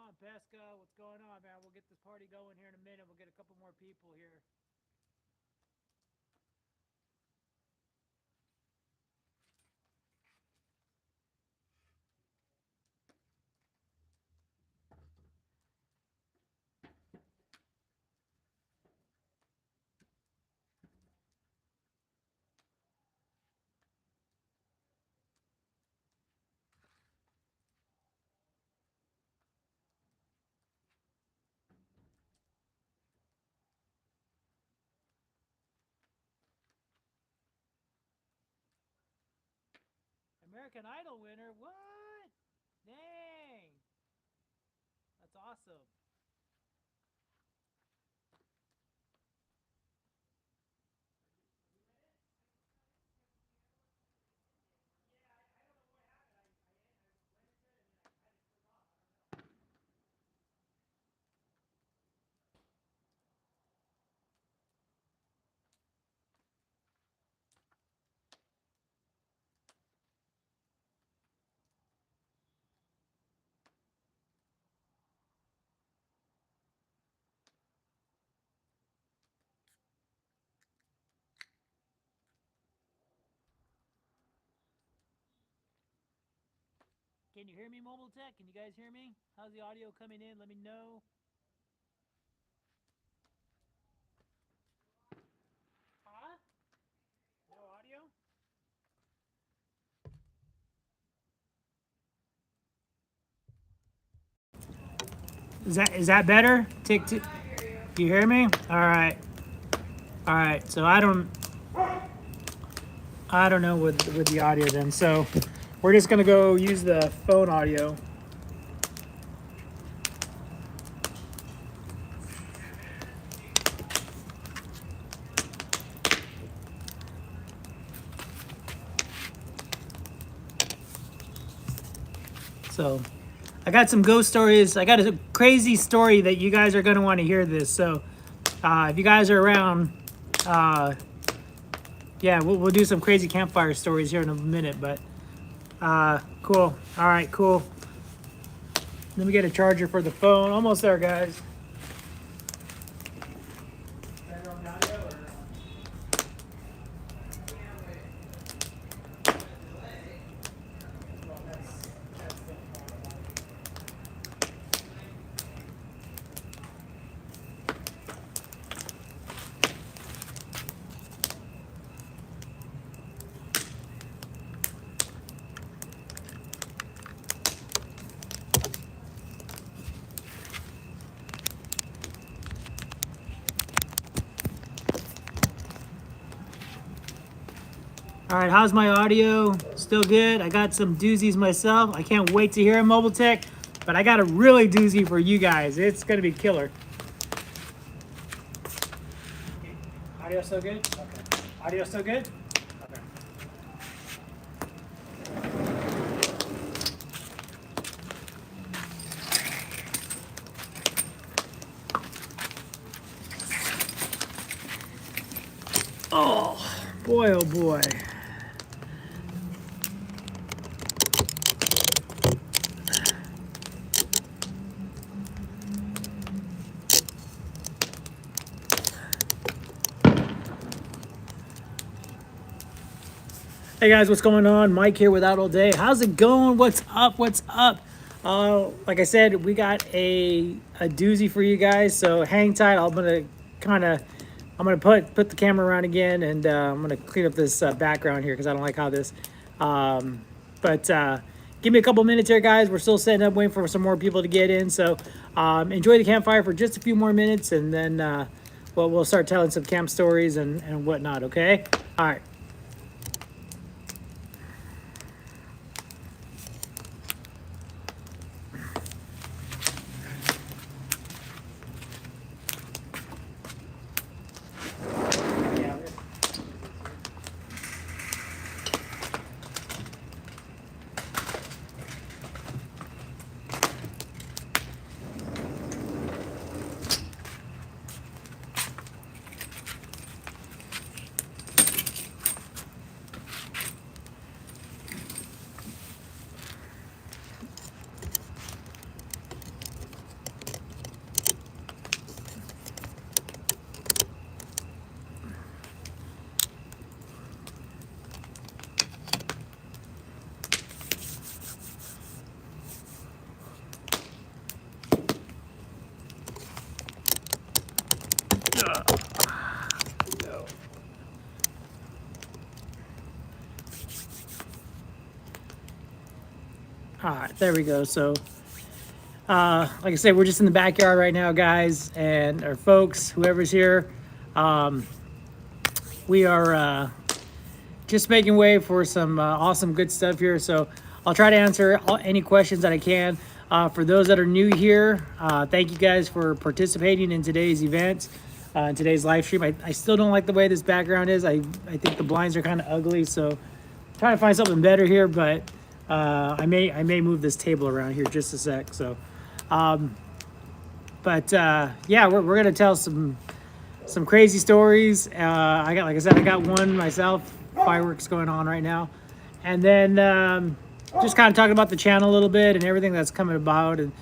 on, Pesca? What's going on, man? We'll get this party going here in a minute. We'll get a couple more people here. American Idol winner? What? Dang. That's awesome. Can you hear me, Mobile Tech? Can you guys hear me? How's the audio coming in? Let me know. Huh? No audio? Is that better? Tick tick. You hear me? All right. All right. So I don't know with the audio then. So we're just gonna go use the phone audio. So I got some ghost stories. I got a crazy story that you guys are going to want to hear this. So if you guys are around, yeah, we'll do some crazy campfire stories here in a minute. But cool. All right, cool. Let me get a charger for the phone. Almost there, guys. All right, how's my audio? Still good? I got some doozies myself. I can't wait to hear a Mobile Tech, but I got a really doozy for you guys. It's gonna be killer. Audio still good? Okay. Audio still good? Okay. Oh boy, oh boy. Hey guys, what's going on? Mike here with Out All Day. How's it going? What's up? What's up? Like I said, we got a doozy for you guys. So hang tight. I'm gonna put the camera around again, and I'm gonna clean up this background here because I don't like how this. But give me a couple minutes here, guys. We're still setting up, waiting for some more people to get in. So enjoy the campfire for just a few more minutes, and then we'll start telling some camp stories and whatnot. Okay? All right. All right, there we go. So, like I said, we're just in the backyard right now, guys, and our folks, whoever's here. We are just making way for some awesome, good stuff here. So, I'll try to answer any questions that I can. For those that are new here, thank you guys for participating in today's event, in today's live stream. I still don't like the way this background is. I think the blinds are kind of ugly, so I'm trying to find something better here, but I may move this table around here just a sec. So, yeah, we're gonna tell some crazy stories. Like I said, I got one myself. Fireworks going on right now, and then just kind of talking about the channel a little bit and everything that's coming about, and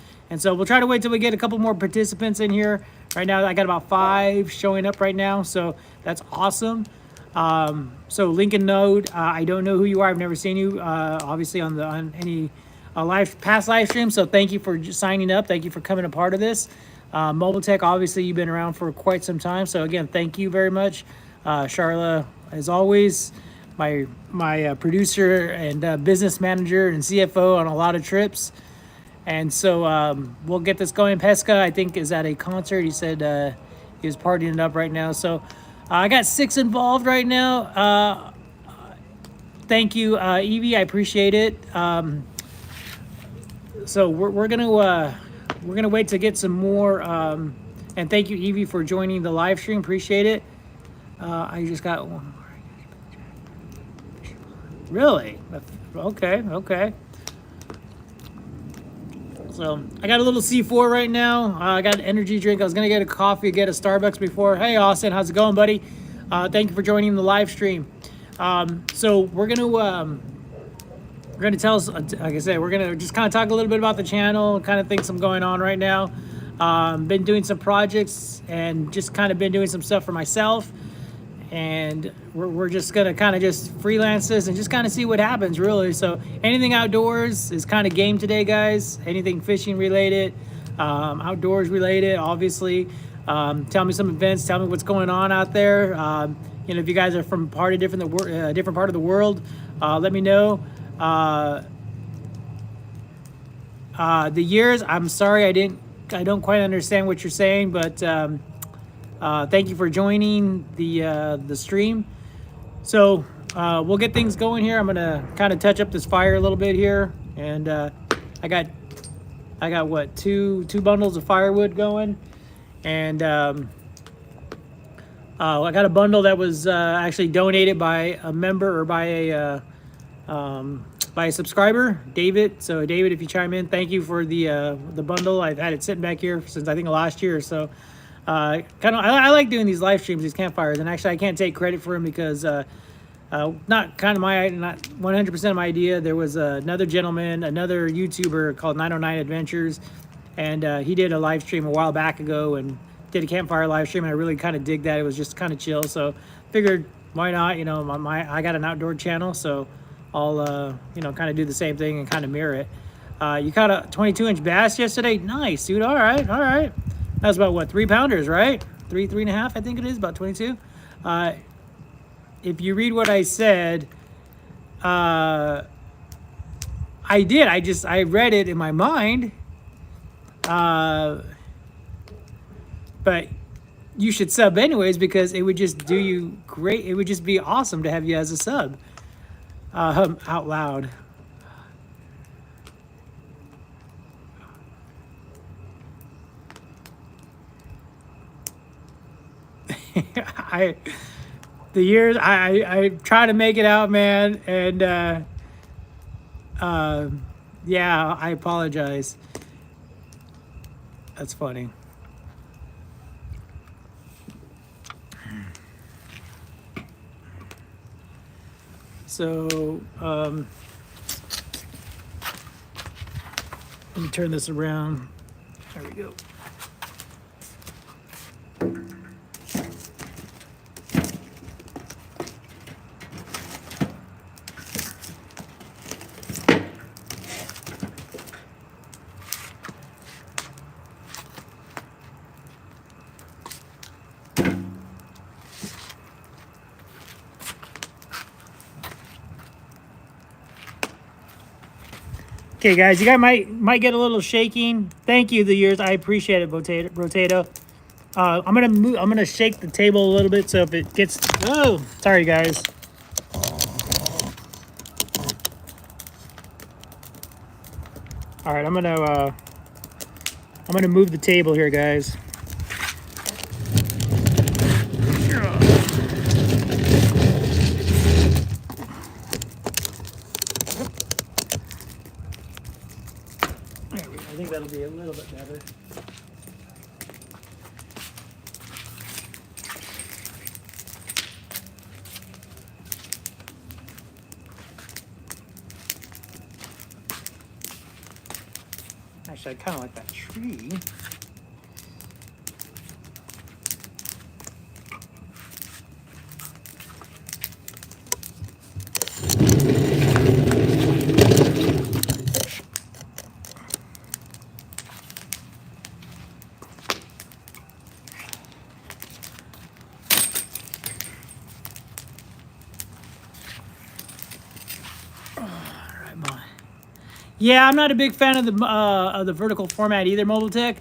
so we'll try to wait till we get a couple more participants in here. Right now, I got about 5 showing up right now, so that's awesome. So Lincoln Node, I don't know who you are. I've never seen you, obviously on any past live stream. So thank you for signing up. Thank you for coming a part of this. Mobile Tech, obviously you've been around for quite some time. So again, thank you very much. Charla, as always, my producer and business manager and CFO on a lot of trips. And so we'll get this going. Pesca, I think, is at a concert. He said he was partying it up right now. So I got 6 involved right now. Thank you, Evie. I appreciate it. So we're gonna wait to get some more. And thank you, Evie, for joining the live stream. Appreciate it. I just got one more. Really? Okay. So I got a little C4 right now. I got an energy drink. I was gonna get a coffee, get a Starbucks before. Hey, Austin, how's it going, buddy? Thank you for joining the live stream. So we're gonna tell us, like I said, we're gonna just kind of talk a little bit about the channel, kind of things I'm going on right now. Been doing some projects and just kind of been doing some stuff for myself. And we're just gonna kind of just freelance this and just kind of see what happens, really. So anything outdoors is kind of game today, guys. Anything fishing related, outdoors related, obviously. Tell me some events. Tell me what's going on out there. If you guys are from different part of the world, let me know. The years, I'm sorry, I don't quite understand what you're saying, but thank you for joining the stream. So we'll get things going here. I'm gonna kind of touch up this fire a little bit here, and I got what, two bundles of firewood going, and I got a bundle that was actually donated by a member or by a subscriber, David. So David, if you chime in, thank you for the bundle. I've had it sitting back here since I think last year. So I like doing these live streams, these campfires, and actually I can't take credit for them because not 100% of my idea. There was another gentleman, another YouTuber called 909 Adventures, and he did a live stream a while back ago and did a campfire live stream, and I really kind of dig that. It was just kind of chill, so figured why not? I got an outdoor channel, so I'll kind of do the same thing and kind of mirror it. You caught a 22-inch bass yesterday? Nice, dude. All right. That was about what, 3 pounders, right? 3.5, I think it is, about 22. If you read what I said, I did. I read it in my mind. But you should sub anyways, because it would just do you great. It would just be awesome to have you as a sub. Out loud. I try to make it out, man, and yeah, I apologize. That's funny. So let me turn this around. There we go. Okay, guys, you guys might get a little shaking. Thank you, the years. I appreciate it, Rotato. I'm gonna shake the table a little bit so if it gets. Oh, sorry, guys. All right, I'm gonna move the table here, guys. There we go. I think that'll be a little bit better. Actually, I kind of like that tree. Yeah, I'm not a big fan of the vertical format either, Mobile Tech,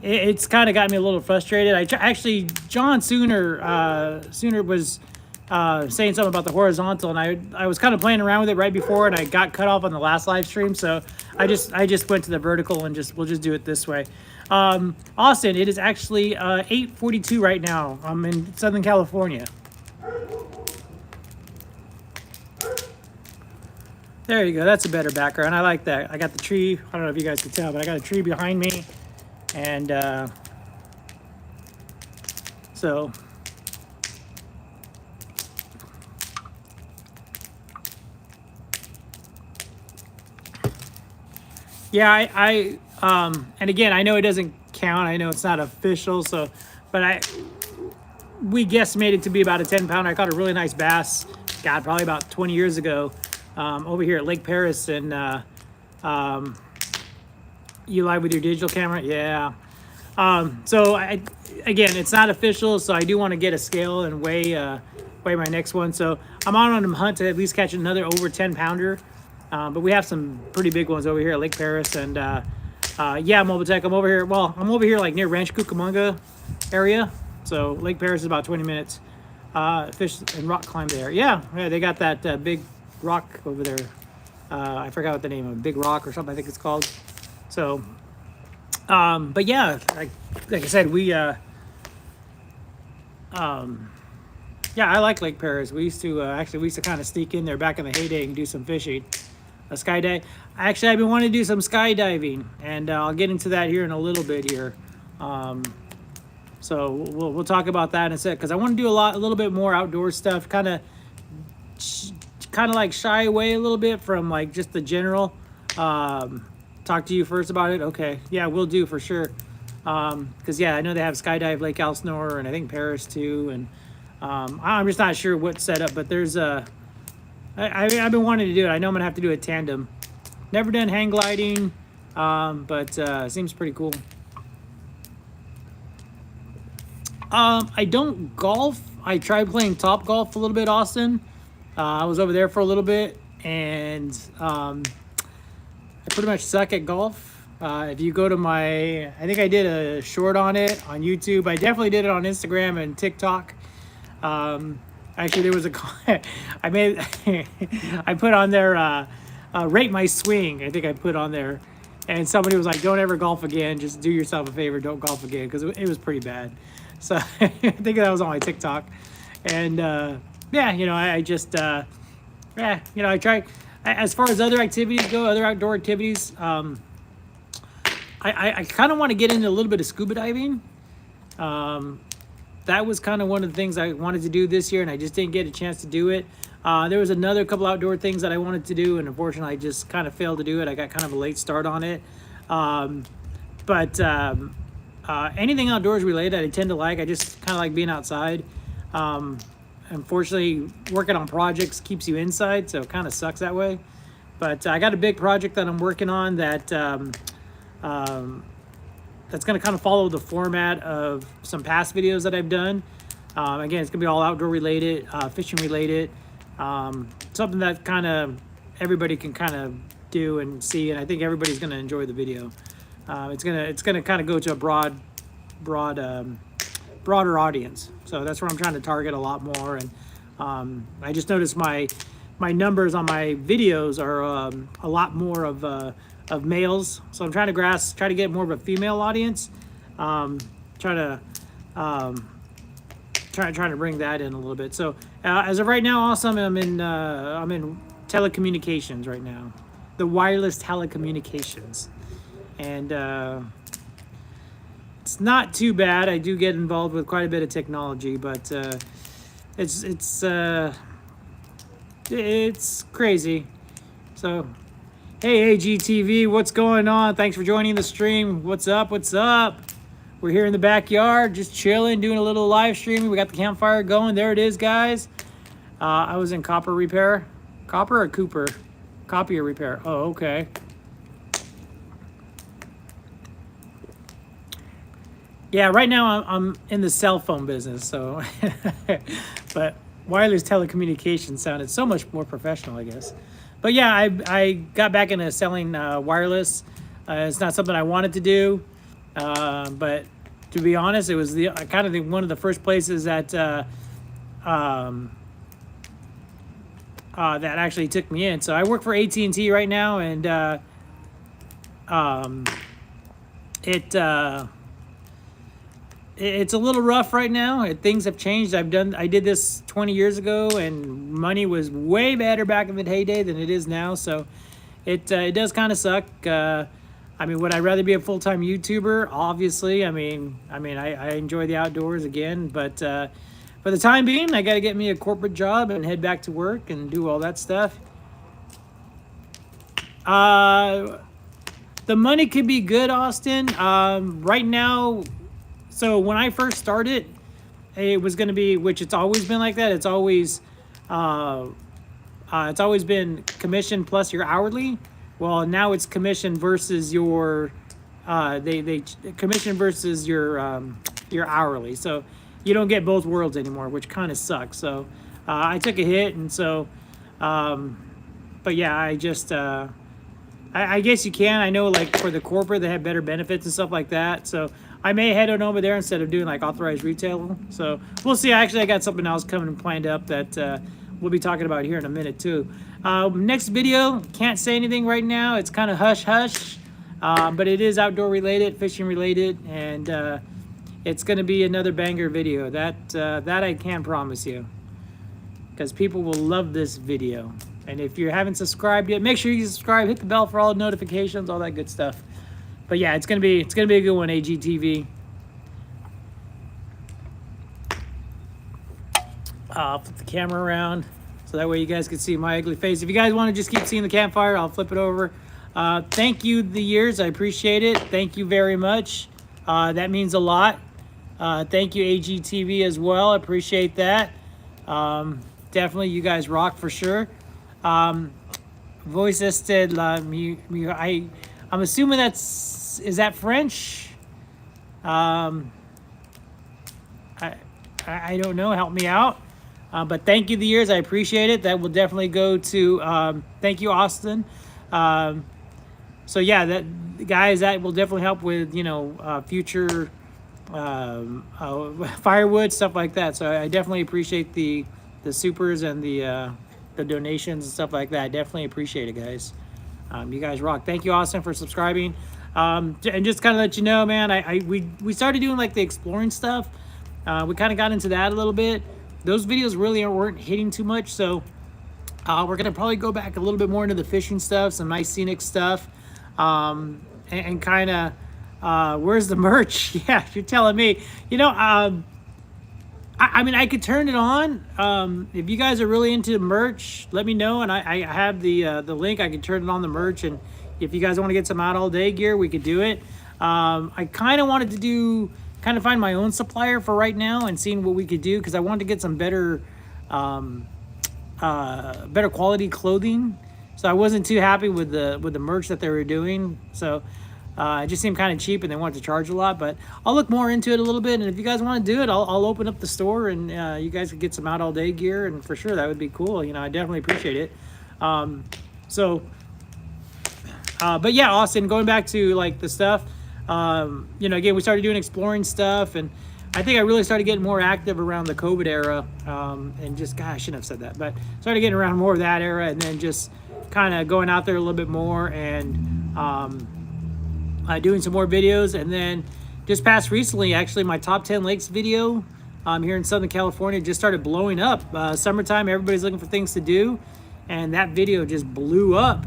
it's kind of got me a little frustrated. Actually, John Sooner was saying something about the horizontal, and I was kind of playing around with it right before, and I got cut off on the last live stream, so I just went to the vertical and we'll just do it this way. Austin, it is actually 8:42 right now. I'm in Southern California. There you go. That's a better background. I like that. I got the tree. I don't know if you guys can tell, but I got a tree behind me. And so yeah, and again, I know it doesn't count. I know it's not official, so but we guesstimated to be about a 10-pounder. I caught a really nice bass. God, probably about 20 years ago. Over here at Lake Paris, and you live with your digital camera? Yeah. So again, it's not official, so I do want to get a scale and weigh my next one. So I'm on a hunt to at least catch another over 10-pounder. But we have some pretty big ones over here at Lake Paris, and yeah, Mobile Tech. I'm over here. Well, I'm over here like near Ranch Cucamonga area. So Lake Paris is about 20 minutes. Fish and rock climb there. Yeah, they got that big rock over there. I forgot what the name of it, Big Rock or something I think it's called. So but yeah, like I said, we yeah, I like Lake Paris. We used to kind of sneak in there back in the heyday and do some fishing. A skydive. Actually, I've been wanting to do some skydiving, and I'll get into that here in a little bit here. So we'll talk about that in a sec, because I want to do a little bit more outdoor stuff, kind of like shy away a little bit from like just the general. Talk to you first about it. Okay, yeah, we'll do for sure. Because yeah, I know they have skydive Lake Elsinore and I think Paris too, and I'm just not sure what's set up, but there's I've been wanting to do it. I know I'm gonna have to do a tandem. Never done hang gliding, but it seems pretty cool. I don't golf. I tried playing Top Golf a little bit, Austin. I was over there for a little bit, and I pretty much suck at golf. If you go to I think I did a short on it on YouTube. I definitely did it on Instagram and TikTok. Actually, there was I put on there, rate my swing. I think I put on there, and somebody was like, "Don't ever golf again. Just do yourself a favor. Don't golf again," because it was pretty bad. So I think that was on my TikTok, and yeah, I just yeah, I try. As far as other activities go, other outdoor activities, I kind of want to get into a little bit of scuba diving. That was kind of one of the things I wanted to do this year, and I just didn't get a chance to do it. There was another couple outdoor things that I wanted to do, and unfortunately I just kind of failed to do it. I got kind of a late start on it. But anything outdoors related I tend to like. I just kind of like being outside. Unfortunately, working on projects keeps you inside, so it kind of sucks that way. But I got a big project that I'm working on that that's going to kind of follow the format of some past videos that I've done. Again, it's going to be all outdoor related, fishing related, something that kind of everybody can kind of do and see, and I think everybody's going to enjoy the video. It's gonna kind of go to a broader audience. So that's where I'm trying to target a lot more. And I just noticed my numbers on my videos are a lot more of males. So I'm trying to get more of a female audience. Trying to bring that in a little bit. So as of right now, also I'm in telecommunications right now, the wireless telecommunications, and it's not too bad. I do get involved with quite a bit of technology, but it's crazy. So hey, AGTV, what's going on? Thanks for joining the stream. What's up? What's up? We're here in the backyard, just chilling, doing a little live streaming. We got the campfire going. There it is, guys. I was in copper repair. Copper or Cooper? Copier repair. Oh, okay. Yeah, right now I'm in the cell phone business, so but wireless telecommunications sounded so much more professional, I guess. But yeah, I got back into selling wireless. It's not something I wanted to do, but to be honest, it was one of the first places that that actually took me in. So I work for AT&T right now, and it's a little rough right now. Things have changed. I did this 20 years ago, and money was way better back in the heyday than it is now. So it does kind of suck. I mean, would I rather be a full-time YouTuber? Obviously. I mean, I enjoy the outdoors again, but for the time being, I got to get me a corporate job and head back to work and do all that stuff. The money could be good, Austin. Right now. So when I first started, it was going to be, which it's always been like that. It's always been commission plus your hourly. Well, now it's commission versus your commission versus your hourly. So you don't get both worlds anymore, which kind of sucks. So I took a hit, and so but yeah, I just I guess you can. I know, like, for the corporate, they have better benefits and stuff like that. So I may head on over there instead of doing like authorized retail. So we'll see. Actually, I got something else coming and planned up that we'll be talking about here in a minute too. Next video, can't say anything right now. It's kind of hush hush, but it is outdoor related, fishing related, and it's going to be another banger video. That I can promise you, because people will love this video. And if you haven't subscribed yet, make sure you subscribe, hit the bell for all notifications, all that good stuff. But yeah, it's gonna be a good one, AGTV. I'll flip the camera around so that way you guys can see my ugly face. If you guys want to just keep seeing the campfire, I'll flip it over. Thank you, the years. I appreciate it. Thank you very much. That means a lot. Thank you, AGTV, as well. I appreciate that. Definitely, you guys rock for sure. Voice assisted. I'm assuming is that French? I don't know. Help me out. But thank you, the years. I appreciate it. That will definitely go to. Thank you, Austin. So yeah, that will definitely help with future firewood, stuff like that. So I definitely appreciate the supers and the donations and stuff like that. I definitely appreciate it, guys. You guys rock. Thank you, Austin, for subscribing. And just kind of let you know, man, we started doing like the exploring stuff. We kind of got into that a little bit. Those videos really weren't hitting too much, so we're gonna probably go back a little bit more into the fishing stuff, some nice scenic stuff, and kind of where's the merch? Yeah, you're telling me. I mean, I could turn it on. If you guys are really into merch, let me know, and I have the link. I can turn it on the merch, and if you guys want to get some out all day gear, we could do it. I kind of wanted to find my own supplier for right now and seeing what we could do, because I wanted to get some better quality clothing. So I wasn't too happy with the merch that they were doing. So it just seemed kind of cheap, and they wanted to charge a lot. But I'll look more into it a little bit, and if you guys want to do it, I'll open up the store, and you guys could get some out all day gear, and for sure that would be cool. I definitely appreciate it. So, but yeah, Austin, going back to like the stuff, you know, again, we started doing exploring stuff, and I think I really started getting more active around the COVID era, and just, God, I shouldn't have said that, but started getting around more of that era, and then just kind of going out there a little bit more, and doing some more videos. And then just past recently, actually, my top 10 lakes video here in Southern California just started blowing up. Summertime, everybody's looking for things to do, and that video just blew up.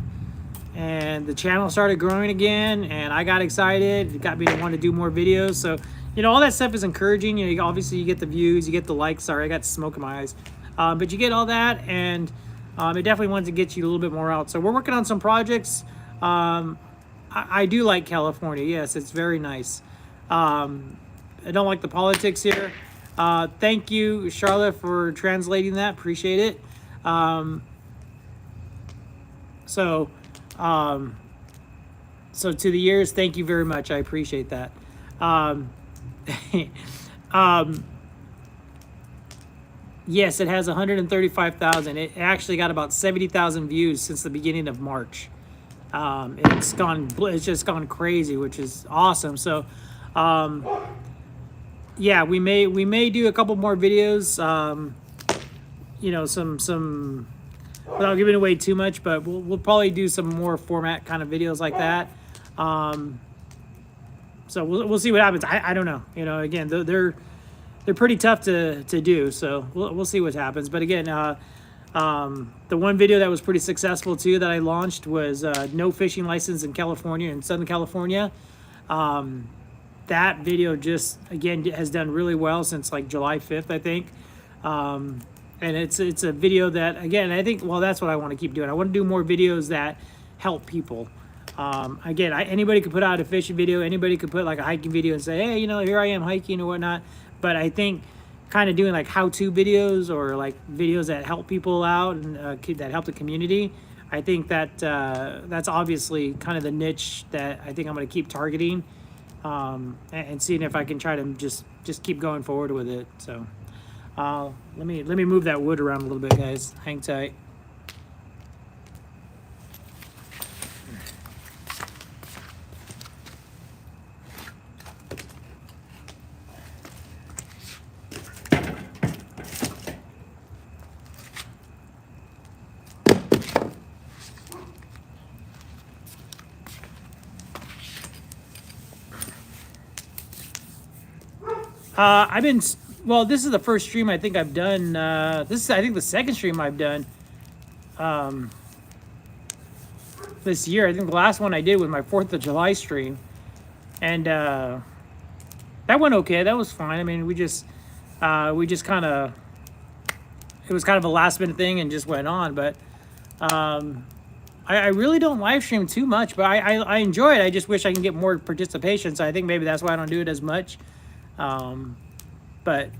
And the channel started growing again, and I got excited. It got me to want to do more videos. So, you know, all that stuff is encouraging. You know, obviously you get the views, you get the likes. Sorry, I got smoke in my eyes. But you get all that, and it definitely wants to get you a little bit more out. So we're working on some projects. I do like California. Yes, it's very nice. I don't like the politics here. Thank you, Charlotte, for translating that. Appreciate it. So to the years, thank you very much. I appreciate that. Yes, it has 135,000. It actually got about 70,000 views since the beginning of March. It's just gone crazy, which is awesome. So, yeah, we may do a couple more videos. You know, some without giving away too much, but we'll probably do some more format kind of videos like that. So we'll see what happens. I don't know. You know, again, they're pretty tough to do. So we'll see what happens. But again, the one video that was pretty successful too that I launched was no fishing license in California, in Southern California. That video just, again, has done really well since like July 5th, I think. And it's a video that, again, I think, well, that's what I want to keep doing. I want to do more videos that help people. Again, anybody could put out a fishing video. Anybody could put like a hiking video and say, hey, you know, here I am hiking or whatnot. But I think kind of doing like how-to videos or like videos that help people out and that help the community, I think that that's obviously kind of the niche that I think I'm going to keep targeting, and seeing if I can try to just keep going forward with it. So let me move that wood around a little bit, guys. Hang tight. Well, this is the first stream I think I've done. This is, I think, the second stream I've done this year. I think the last one I did was my 4th of July stream. And that went okay. That was fine. I mean, we just kind of, it was kind of a last minute thing and just went on. But I really don't live stream too much, but I enjoy it. I just wish I can get more participation. So I think maybe that's why I don't do it as much. But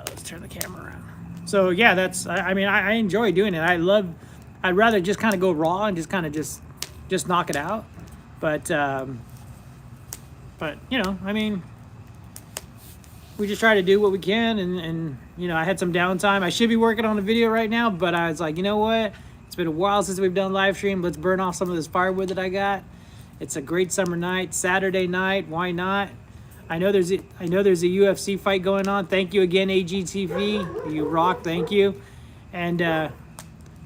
let's turn the camera around. So yeah, that's, I mean, I enjoy doing it. I'd rather just kind of go raw and just kind of just knock it out. But you know, I mean, we just try to do what we can. And you know, I had some downtime. I should be working on a video right now, but I was like, you know what? It's been a while since we've done live stream. Let's burn off some of this firewood that I got. It's a great summer night, Saturday night. Why not? I know there's a UFC fight going on. Thank you again, AGTV. You rock. Thank you. And have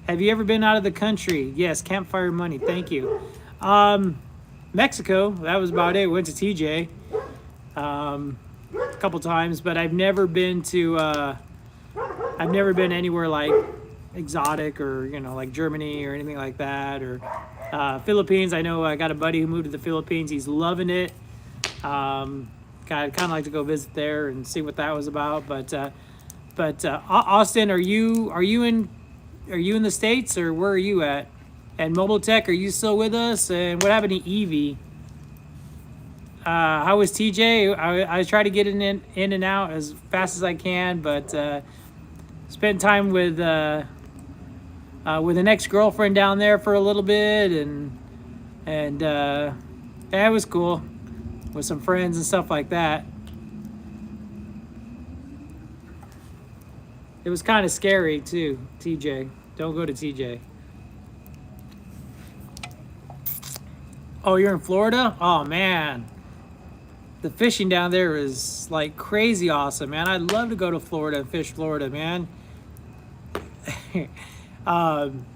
you ever been out of the country? Yes, Campfire Money. Thank you. Mexico. That was about it. Went to TJ a couple times, but I've never been to. I've never been anywhere like exotic or, you know, like Germany or anything like that, or Philippines. I know I got a buddy who moved to the Philippines. He's loving it. I'd kind of like to go visit there and see what that was about. But Austin, are you in the States, or where are you at? And Mobile Tech, are you still with us? And what happened to Evie? How was TJ? I try to get in and out as fast as I can, but spent time with an ex-girlfriend down there for a little bit, and yeah, it was cool with some friends and stuff like that. It was kind of scary too, TJ. Don't go to TJ. Oh, you're in Florida? Oh man, the fishing down there is like crazy awesome, man. I'd love to go to Florida and fish Florida, man. um,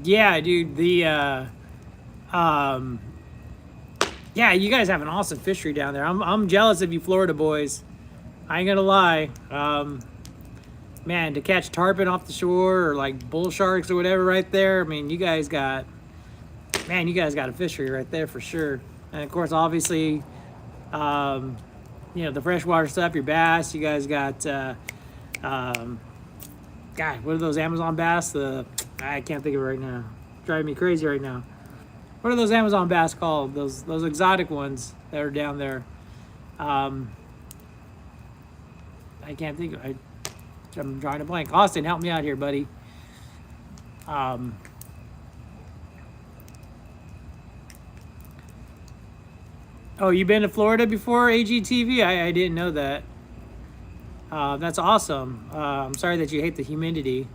yeah, dude. Yeah, you guys have an awesome fishery down there. I'm jealous of you, Florida boys. I ain't gonna lie. Man, to catch tarpon off the shore or like bull sharks or whatever right there. I mean, you guys got a fishery right there for sure. And of course, obviously, you know, the freshwater stuff, your bass. You guys got, God, what are those Amazon bass? I can't think of it right now. Driving me crazy right now. What are those Amazon bass called? Those exotic ones that are down there. I can't think of. I'm drawing a blank. Austin, help me out here, buddy. Oh, you been to Florida before, AGTV? I didn't know that. That's awesome. I'm sorry that you hate the humidity.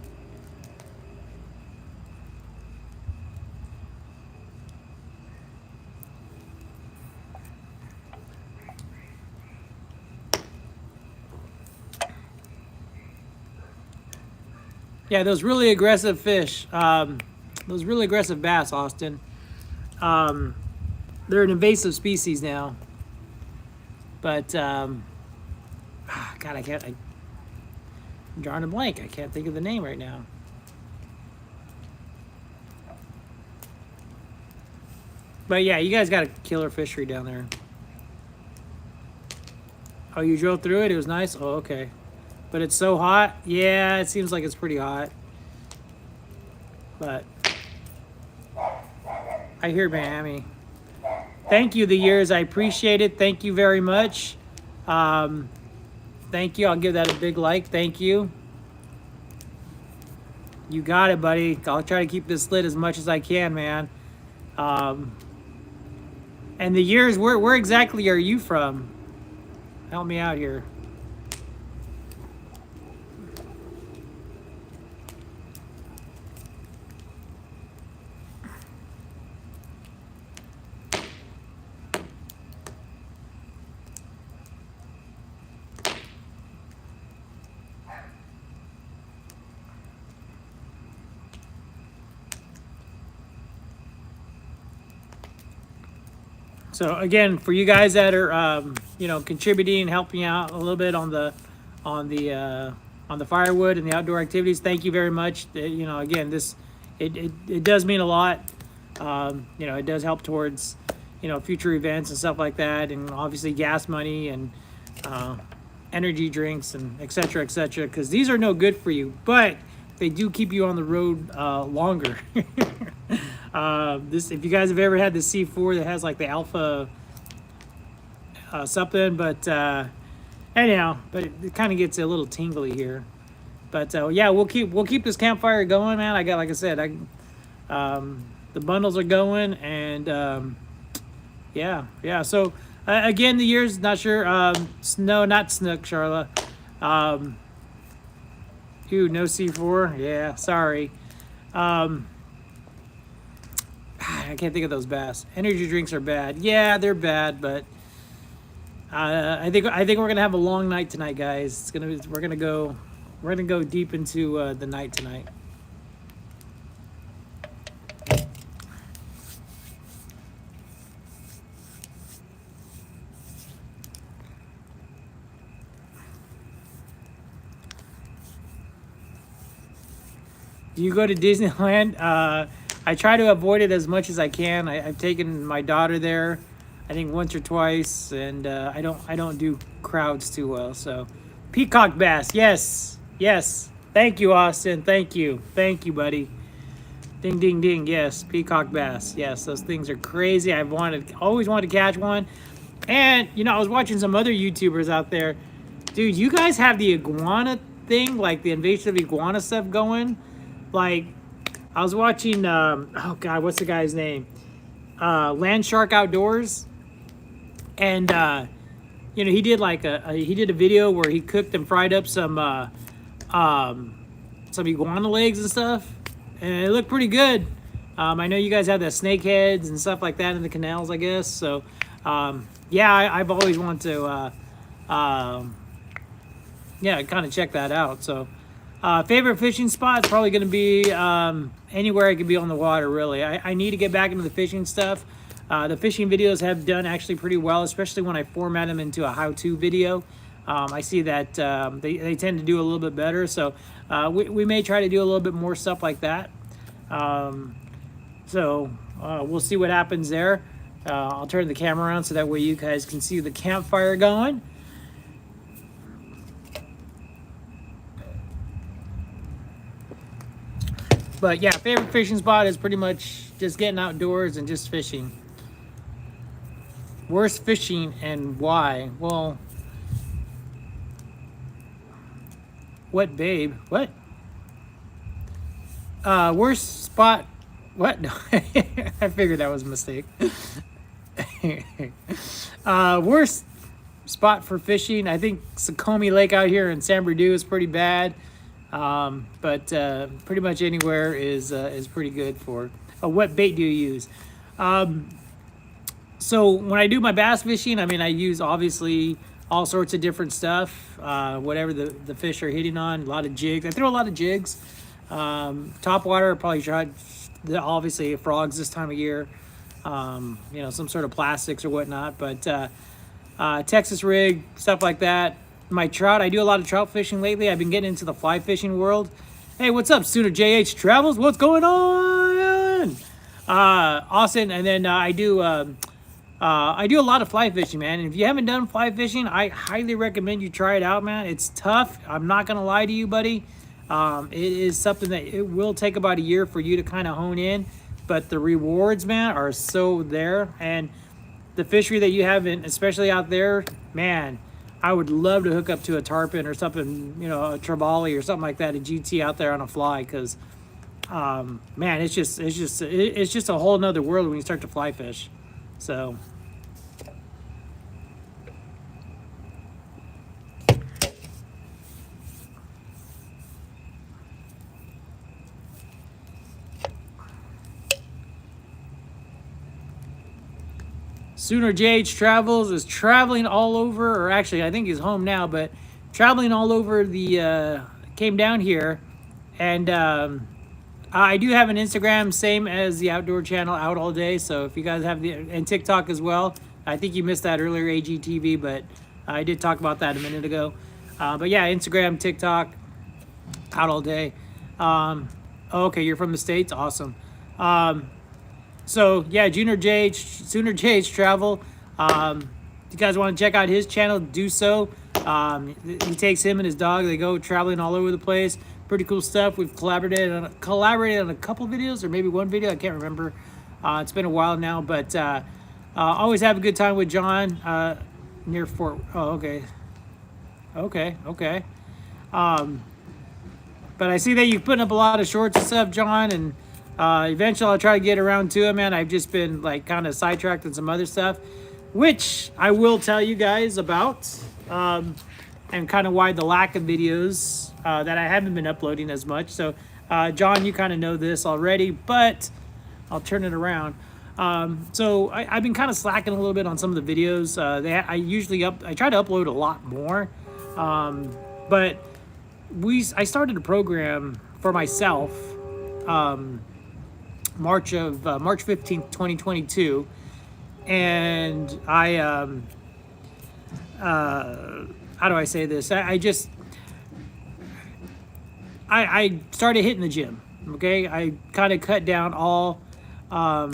Yeah, those really aggressive fish, those really aggressive bass, Austin. They're an invasive species now. But, God, I'm drawing a blank. I can't think of the name right now. But yeah, you guys got a killer fishery down there. Oh, you drove through it? It was nice? Oh, okay. But it's so hot. Yeah, it seems like it's pretty hot. But I hear Miami. Thank you, the years. I appreciate it. Thank you very much. Thank you. I'll give that a big like. Thank you. You got it, buddy. I'll try to keep this lit as much as I can, man. And the years, where exactly are you from? Help me out here. So again, for you guys that are you know, contributing, helping out a little bit on the firewood and the outdoor activities, thank you very much. You know, again, it does mean a lot. You know, it does help towards, you know, future events and stuff like that, and obviously gas money and energy drinks and et cetera, because these are no good for you, but they do keep you on the road longer. If you guys have ever had the C4 that has like the alpha something, but anyhow, but it kind of gets a little tingly here. But yeah, we'll keep this campfire going, man. I got, like I said, the bundles are going, and yeah. So again, the year's not sure. No, not Snook, Charla. Dude, no C4. Yeah, sorry. I can't think of those bass. Energy drinks are bad. Yeah, they're bad, but I think we're gonna have a long night tonight, guys. We're gonna go deep into the night tonight. Do you go to Disneyland? I try to avoid it as much as I can. I've taken my daughter there, I think once or twice, and I don't do crowds too well. So, peacock bass, yes. Thank you, Austin. Thank you, buddy. Ding, ding, ding. Yes, peacock bass. Yes, those things are crazy. Always wanted to catch one, and you know, I was watching some other YouTubers out there. Dude, you guys have the iguana thing, like the invasion of iguana stuff going, like. I was watching, oh God, what's the guy's name? Land Shark Outdoors. And, you know, he did like he did a video where he cooked and fried up some some iguana legs and stuff, and it looked pretty good. I know you guys have the snake heads and stuff like that in the canals, I guess. So, yeah, I've always wanted to, yeah, kind of check that out. So, favorite fishing spot is probably going to be anywhere I could be on the water, really. I need to get back into the fishing stuff. The fishing videos have done actually pretty well, especially when I format them into a how-to video. I see that they tend to do a little bit better. So we may try to do a little bit more stuff like that. So we'll see what happens there. I'll turn the camera around so that way you guys can see the campfire going. But yeah, favorite fishing spot is pretty much just getting outdoors and just fishing. Worst fishing and why? Well, what, babe? What? Worst spot? What? No, I figured that was a mistake. Worst spot for fishing? I think Sukhumi Lake out here in San Bernardino is pretty bad. But pretty much anywhere is pretty good for. What bait do you use? So when I do my bass fishing, I mean, I use obviously all sorts of different stuff, whatever the fish are hitting on. A lot of jigs. I throw a lot of jigs. Top water, probably tried obviously frogs this time of year. You know, some sort of plastics or whatnot. But Texas rig, stuff like that. My trout, I do a lot of trout fishing lately. I've been getting into the fly fishing world. Hey, what's up, Sooner JH Travels? What's going on? Austin, and then I do a lot of fly fishing, man. And if you haven't done fly fishing, I highly recommend you try it out, man. It's tough. I'm not gonna lie to you, buddy. It is something that it will take about a year for you to kind of hone in, but the rewards, man, are so there. And the fishery that you have, especially out there, man, I would love to hook up to a tarpon or something, you know, a trevally or something like that, a GT out there on a fly, because, man, it's just a whole nother world when you start to fly fish. So. Sooner JH Travels is traveling all over, or actually I think he's home now, but traveling all over the, came down here. And I do have an Instagram, same as the outdoor channel, Out All Day. So if you guys have and TikTok as well. I think you missed that earlier, AGTV, but I did talk about that a minute ago. But yeah, Instagram, TikTok, Out All Day. Okay, you're from the States? Awesome. So yeah, Sooner JH Travel. If you guys want to check out his channel, do so. He takes him and his dog. They go traveling all over the place. Pretty cool stuff. We've collaborated on a couple videos, or maybe one video. I can't remember. It's been a while now, but always have a good time with John near Fort. Oh, okay. But I see that you've put up a lot of shorts and stuff, John, and eventually I'll try to get around to it, man. I've just been like kind of sidetracked on some other stuff, which I will tell you guys about, and kind of why the lack of videos that I haven't been uploading as much. So John, you kind of know this already, but I'll turn it around. So I've been kind of slacking a little bit on some of the videos. I try to upload a lot more, but I started a program for myself March 15th, 2022, and how do I say this? I started hitting the gym. Okay, I kind of cut down all. I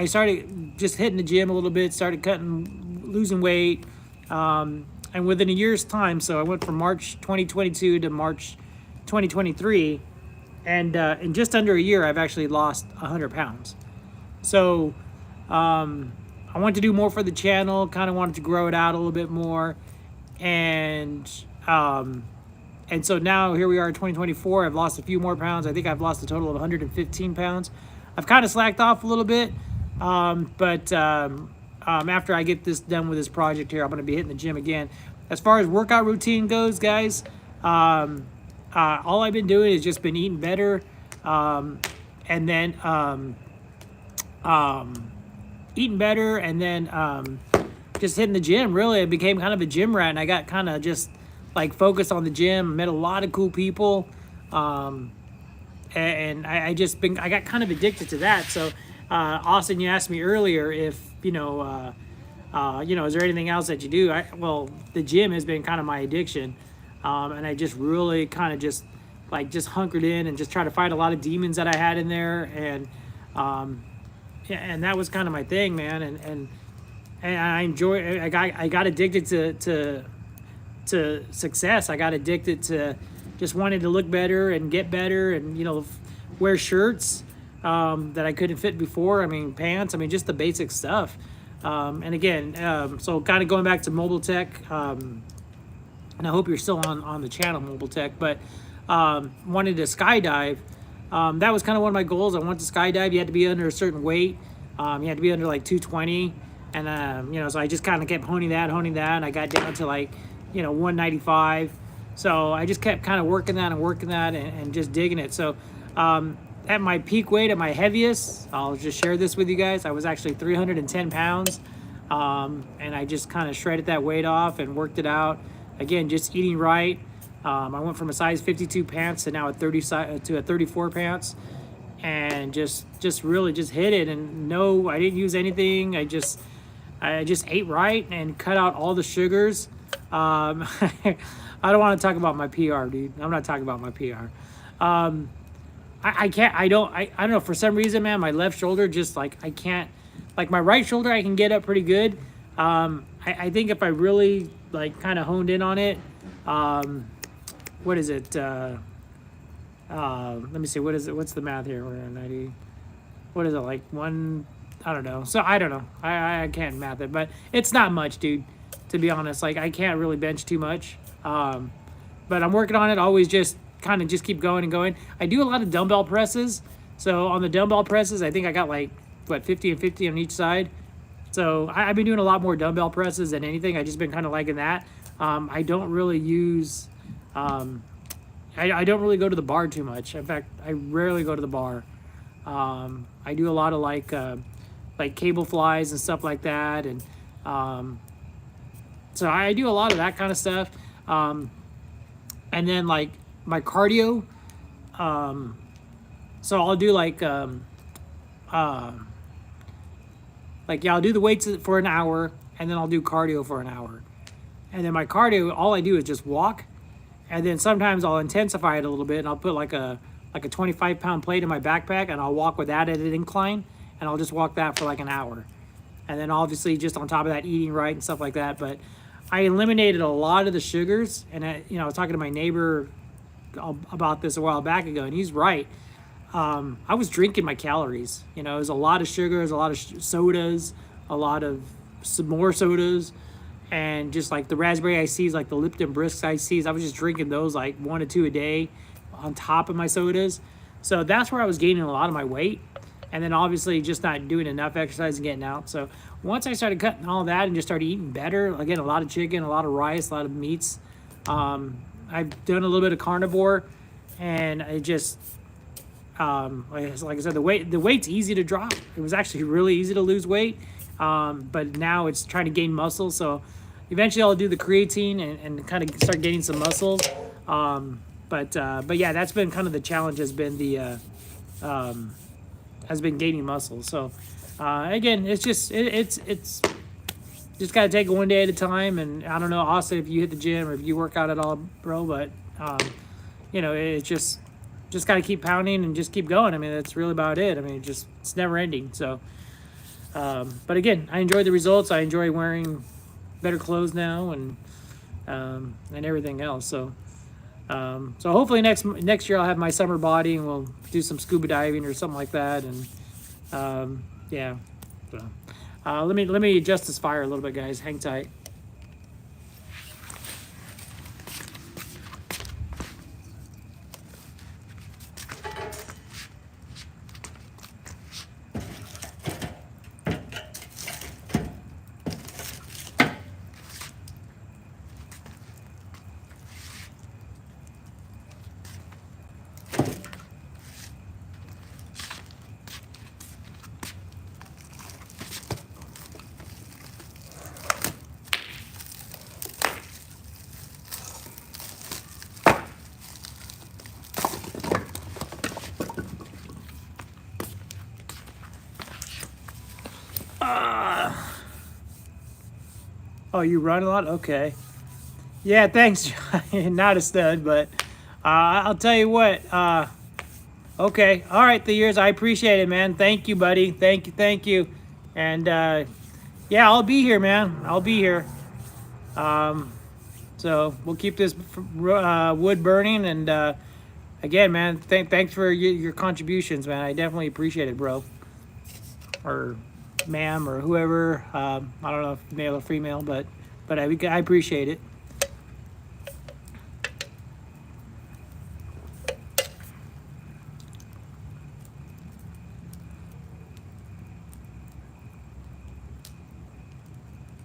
started just hitting the gym a little bit. Started losing weight, and within a year's time, so I went from March 2022 to March 2023, and in just under a year, I've actually lost 100 pounds. So I wanted to do more for the channel. Kind of wanted to grow it out a little bit more, and so now here we are in 2024. I've lost a few more pounds. I think I've lost a total of 115 pounds. I've kind of slacked off a little bit, but after I get this done with this project here, I'm going to be hitting the gym again. as far as workout routine goes, guys, all I've been doing is just been eating better, and then eating better, and then just hitting the gym. Really, I became kind of a gym rat, and I got kind of just like focused on the gym. Met a lot of cool people, and I got kind of addicted to that. So, Austin, you asked me earlier if is there anything else that you do? Well, the gym has been kind of my addiction, and I just really kind of just hunkered in and just try to fight a lot of demons that I had in there, and yeah, and that was kind of my thing, man. And I enjoy. I got addicted to success. I got addicted to just wanting to look better and get better, and wear shirts that I couldn't fit before. I mean, pants. I mean, just the basic stuff. And again, so kind of going back to mobile tech, and I hope you're still on the channel, mobile tech, but wanted to skydive. That was kind of one of my goals. I wanted to skydive. You had to be under a certain weight. You had to be under like 220. And, so I just kind of kept honing that. And I got down to 195. So I just kept kind of working that and just digging it. So at my peak weight, at my heaviest, I'll just share this with you guys. I was actually 310 pounds. And I just kind of shredded that weight off and worked it out. Again, just eating right. I went from a size 52 pants to now a 34 pants. And just really just hit it. And no, I didn't use anything. I just ate right and cut out all the sugars. I don't want to talk about my PR, dude. I'm not talking about my PR. I don't know, for some reason, man, my left shoulder just I can't, my right shoulder I can get up pretty good. I think if I really kind of honed in on it, what is it? Let me see, what is it? What's the math here? We're at 90. What is it, one? I don't know. So I don't know. I can't math it, but it's not much, dude, to be honest. I can't really bench too much. But I'm working on it. Always just kind of just keep going and going. I do a lot of dumbbell presses. So on the dumbbell presses, I think I got 50 and 50 on each side. So I've been doing a lot more dumbbell presses than anything. I just been kind of liking that. I don't really use, I don't really go to the bar too much. In fact, I rarely go to the bar. I do a lot of cable flies and stuff like that, and so I do a lot of that kind of stuff, and then my cardio, so I'll do I'll do the weights for an hour, and then I'll do cardio for an hour, and then my cardio, all I do is just walk, and then sometimes I'll intensify it a little bit, and I'll put a 25-pound plate in my backpack, and I'll walk with that at an incline, and I'll just walk that for an hour. And then obviously just on top of that, eating right and stuff like that. But I eliminated a lot of the sugars, and I was talking to my neighbor about this a while back ago, and he's right. I was drinking my calories. It was a lot of sugars, a lot of sodas, a lot of some more sodas, and just the raspberry iced teas, the Lipton Brisk iced teas. I was just drinking those 1 to 2 a day on top of my sodas. So that's where I was gaining a lot of my weight. And then obviously just not doing enough exercise and getting out. So once I started cutting all that and just started eating better, again, a lot of chicken, a lot of rice, a lot of meats. I've done a little bit of carnivore, and I just, like I said, the weight's easy to drop. It was actually really easy to lose weight. But now it's trying to gain muscle. So eventually I'll do the creatine and kind of start gaining some muscles. But yeah, that's been kind of the challenge, has been gaining muscle. So again, it's just got to take it one day at a time. And I don't know, Austin, if you hit the gym or if you work out at all, bro, but it's just got to keep pounding and just keep going. I mean, that's really about it. I mean, it's never ending. So but again, I enjoy the results. I enjoy wearing better clothes now and everything else. So so hopefully next year I'll have my summer body, and we'll do some scuba diving or something like that. And yeah, so let me adjust this fire a little bit, guys. Hang tight. Oh, you run a lot? Okay. Yeah, thanks. Not a stud, but I'll tell you what. Okay. All right, the years. I appreciate it, man. Thank you, buddy. Thank you. Thank you. And yeah, I'll be here, man. I'll be here. So we'll keep this wood burning. And again, man, thanks for your contributions, man. I definitely appreciate it, bro. Or ma'am, or whoever. I don't know if male or female, but I appreciate it.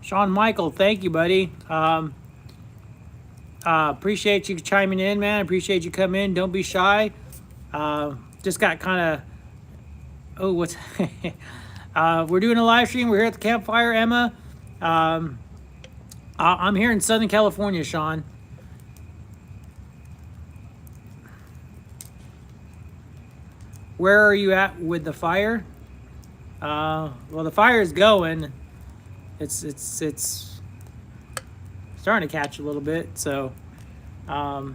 Sean Michael, thank you, buddy. Appreciate you chiming in, man. Appreciate you coming in. Don't be shy. Just got kind of. Oh, what's? We're doing a live stream. We're here at the campfire, Emma. I'm here in Southern California, Sean. Where are you at with the fire? Well, the fire is going. It's starting to catch a little bit. So, but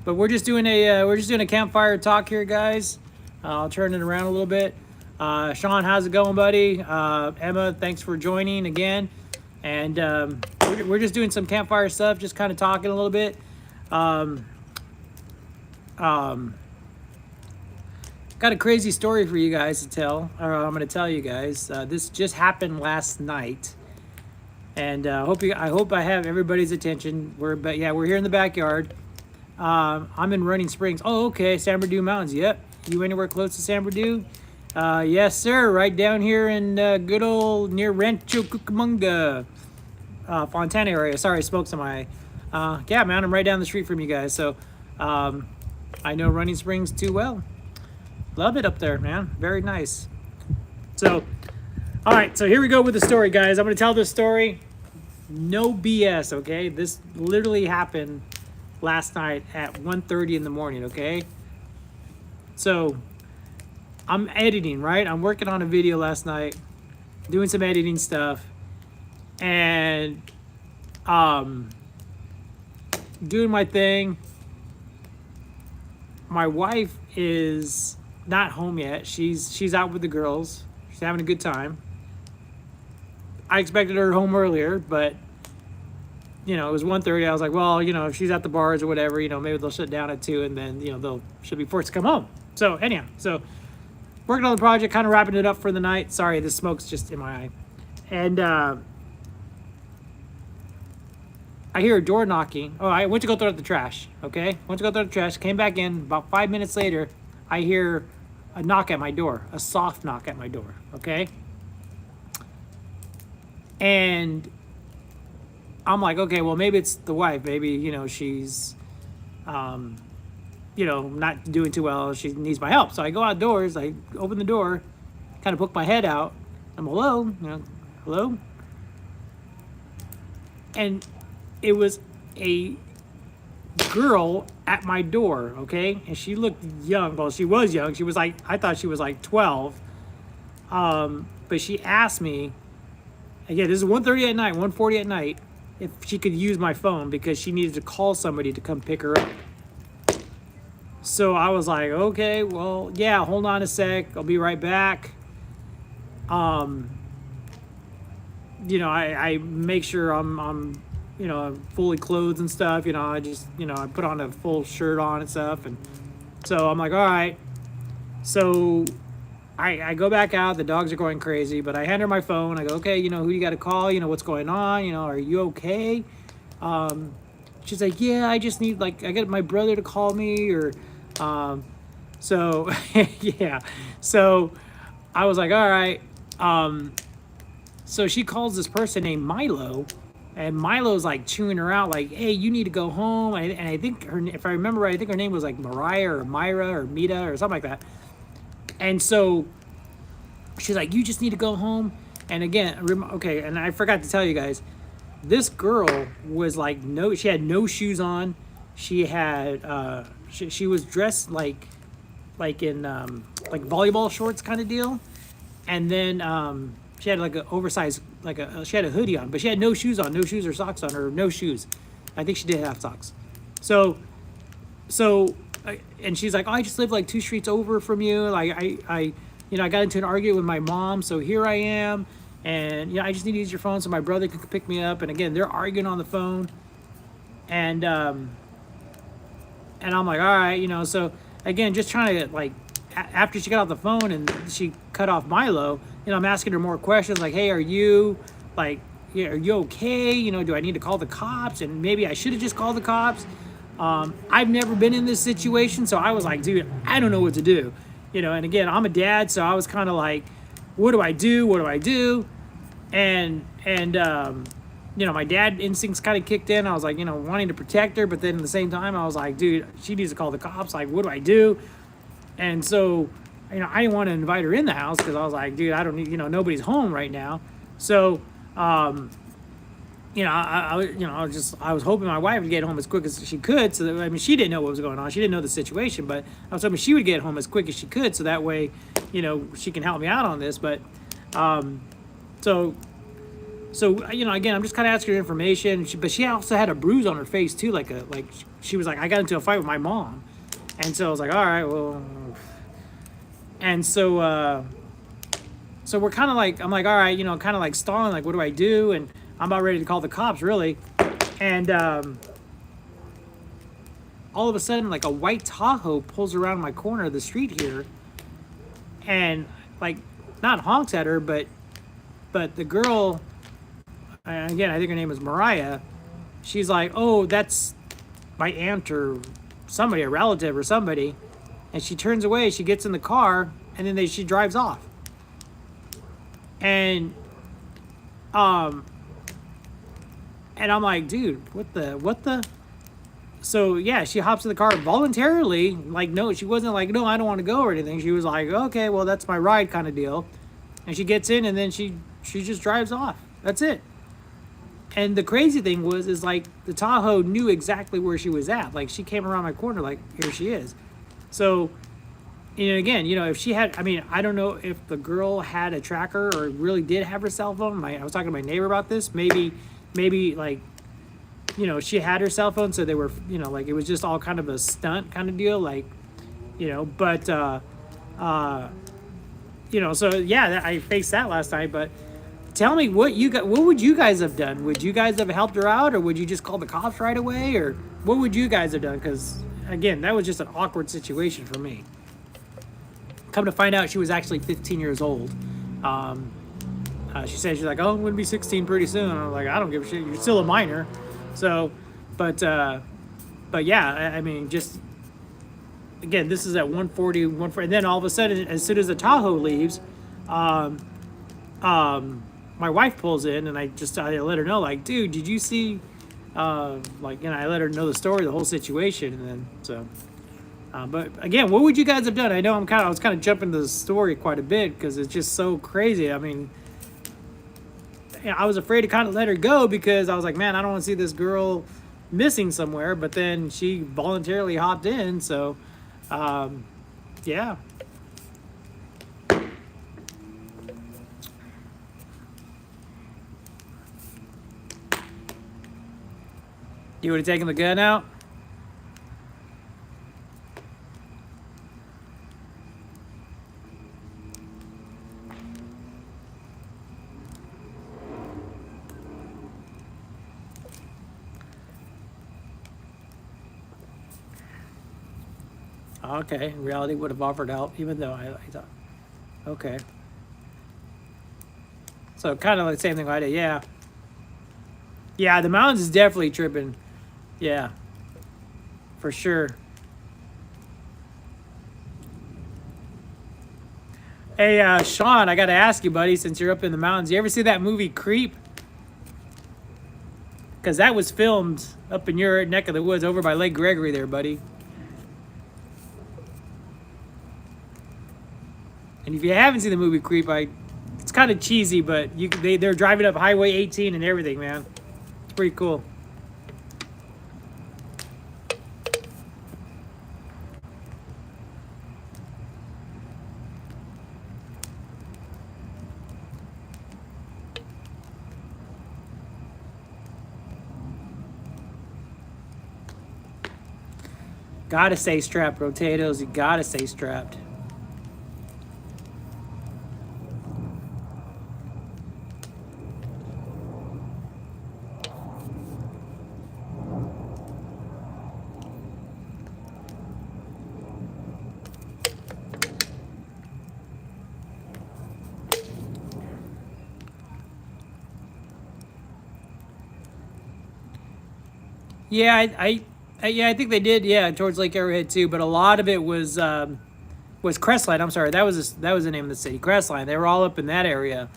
we're just doing a campfire talk here, guys. I'll turn it around a little bit. Sean, how's it going, buddy? Emma, thanks for joining again. And we're just doing some campfire stuff, just kind of talking a little bit. Got a crazy story for you guys to tell, or I'm going to tell you guys. This just happened last night, and I hope I have everybody's attention. We're here in the backyard. I'm in Running Springs. Oh, okay, San Bernardino Mountains. Yep. You anywhere close to San Bernardino? Yes, sir. Right down here in good old near Rancho Cucamonga, Fontana area. Sorry, smokes in my eye. Yeah, man, I'm right down the street from you guys. So I know Running Springs too well. Love it up there, man. Very nice. So, all right. So here we go with the story, guys. I'm going to tell this story. No BS, okay? This literally happened last night at 1:30 in the morning, okay? So I'm editing, right? I'm working on a video last night, doing some editing stuff, and doing my thing. My wife is not home yet. She's out with the girls. She's having a good time. I expected her home earlier, but it was 1:30. I was like, well, if she's at the bars or whatever, maybe they'll shut down at 2, and then she'll be forced to come home. So anyhow, working on the project, kind of wrapping it up for the night. Sorry, the smoke's just in my eye. And I hear a door knocking. Oh, I went to go throw out the trash. Okay, went to go throw the trash. Came back in. About 5 minutes later, I hear a knock at my door, a soft knock at my door. Okay, and I'm like, okay, well, maybe it's the wife. Maybe she's not doing too well. She needs my help. So I go outdoors. I open the door, kind of poke my head out. I'm hello, hello. And it was a girl at my door, okay? And she looked young. Well, she was young. She was like, I thought she was like 12. But she asked me, again, this is 1:30 at night, 1:40 at night, if she could use my phone because she needed to call somebody to come pick her up. So I was like, okay, well, yeah, hold on a sec. I'll be right back. I make sure I'm fully clothed and stuff. I just, I put on a full shirt on and stuff. And so I'm like, all right. So I go back out. The dogs are going crazy, but I hand her my phone. I go, okay, who you got to call? What's going on? Are you okay? She's like, yeah, I just need, I get my brother to call me or, so yeah. So I was like, all right. So she calls this person named Milo, and Milo's chewing her out, hey, you need to go home. And I think if I remember right, I think her name was Mariah or Myra or Mita or something like that. And so she's like, you just need to go home. And again, okay, and I forgot to tell you guys, this girl was she had no shoes on. She had, she was dressed like in, volleyball shorts kind of deal. and then she had like an oversized, like she had a hoodie on, but she had no shoes on, no shoes or socks on, or no shoes. I think she did have socks. So, and she's like, oh, I just live like 2 streets over from you. Like I got into an argument with my mom, so here I am, and I just need to use your phone so my brother could pick me up. And again, they're arguing on the phone, and I'm like, all right, so again, just trying to like, after she got off the phone and she cut off Milo, I'm asking her more questions like, hey, are you like, are you okay? Do I need to call the cops? And maybe I should have just called the cops. I've never been in this situation, so I was like, dude, I don't know what to do. And again, I'm a dad, so I was kind of like, what do I do? What do I do? And my dad instincts kind of kicked in. I was like, wanting to protect her, but then at the same time, I was like, dude, she needs to call the cops. Like, what do I do? And so, I didn't want to invite her in the house because I was like, dude, I don't need, nobody's home right now. So, I was hoping my wife would get home as quick as she could. So that, she didn't know what was going on. She didn't know the situation, but I was hoping she would get home as quick as she could. So that way, she can help me out on this. But, so again, I'm just kind of asking her information. But she also had a bruise on her face too. Like she was like, I got into a fight with my mom. And so I was like, all right, well, and so we're kind of like, I'm like, all right, kind of like stalling, like, what do I do? And I'm about ready to call the cops, really. And all of a sudden, like a white Tahoe pulls around my corner of the street here, and like, not honks at her, but the girl, again, I think her name is Mariah. She's like, oh, that's my aunt or somebody, a relative or somebody. And she turns away, she gets in the car, and then she drives off. And I'm like, dude, what the? So yeah, she hops in the car voluntarily. Like, no, she wasn't like, no, I don't want to go or anything. She was like, okay, well, that's my ride kind of deal. And she gets in, and then she just drives off. That's it. And the crazy thing is like the Tahoe knew exactly where she was at. Like, she came around my corner, like, here she is. So, again, if she had, I don't know if the girl had a tracker or really did have her cell phone. I was talking to my neighbor about this. Maybe like, she had her cell phone, so they were, like, it was just all kind of a stunt kind of deal. Like, but, so yeah, I faced that last night. But tell me what would you guys have done? Would you guys have helped her out, or would you just call the cops right away, or what would you guys have done? Because again, that was just an awkward situation for me. Come to find out, she was actually 15 years old. She said, she's like, oh, I'm going to be 16 pretty soon. And I was like, I don't give a shit. You're still a minor. So, but yeah, just, again, this is at 140, and then all of a sudden, as soon as the Tahoe leaves, my wife pulls in, and I let her know, like, dude, did you see, I let her know the story, the whole situation, and then, so, but again, what would you guys have done? I know I was kind of jumping the story quite a bit, because it's just so crazy. I was afraid to kind of let her go, because I was like, man, I don't want to see this girl missing somewhere, but then she voluntarily hopped in, so, yeah. You would have taken the gun out? Okay, reality would have offered help, even though I thought, okay. So kind of like the same thing I did, yeah. Yeah, the mountains is definitely tripping. Yeah, for sure. Hey, Sean, I got to ask you, buddy, since you're up in the mountains, you ever see that movie Creep? Because that was filmed up in your neck of the woods over by Lake Gregory there, buddy. And if you haven't seen the movie Creep, it's kind of cheesy, but they're driving up Highway 18 and everything, man. It's pretty cool. Gotta stay strapped, potatoes. You gotta stay strapped. Yeah, yeah, I think they did. Yeah, towards Lake Arrowhead too. But a lot of it was Crestline. I'm sorry, that was the name of the city, Crestline. They were all up in that area.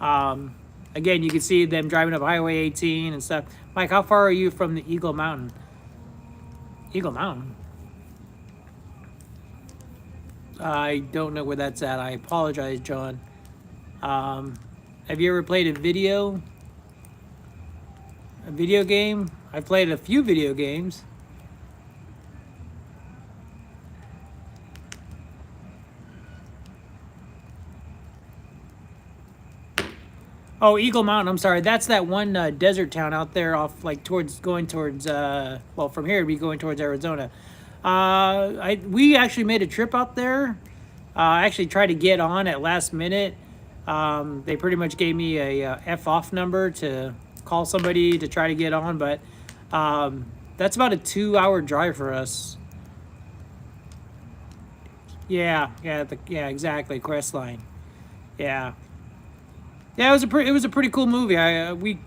Um, Again, you can see them driving up Highway 18 and stuff. Mike, how far are you from the Eagle Mountain? Eagle Mountain. I don't know where that's at. I apologize, John. Um, have you ever played a video game? I played a few video games. Oh, Eagle Mountain. I'm sorry. That's that one desert town out there, off like towards going towards. Well, from here, it'd be going towards Arizona. We actually made a trip out there. I actually tried to get on at last minute. They pretty much gave me a F off number to call somebody to try to get on, but that's about a 2 hour drive for us. Yeah, yeah, exactly. Crestline. Yeah. Yeah, it was a pretty cool movie. We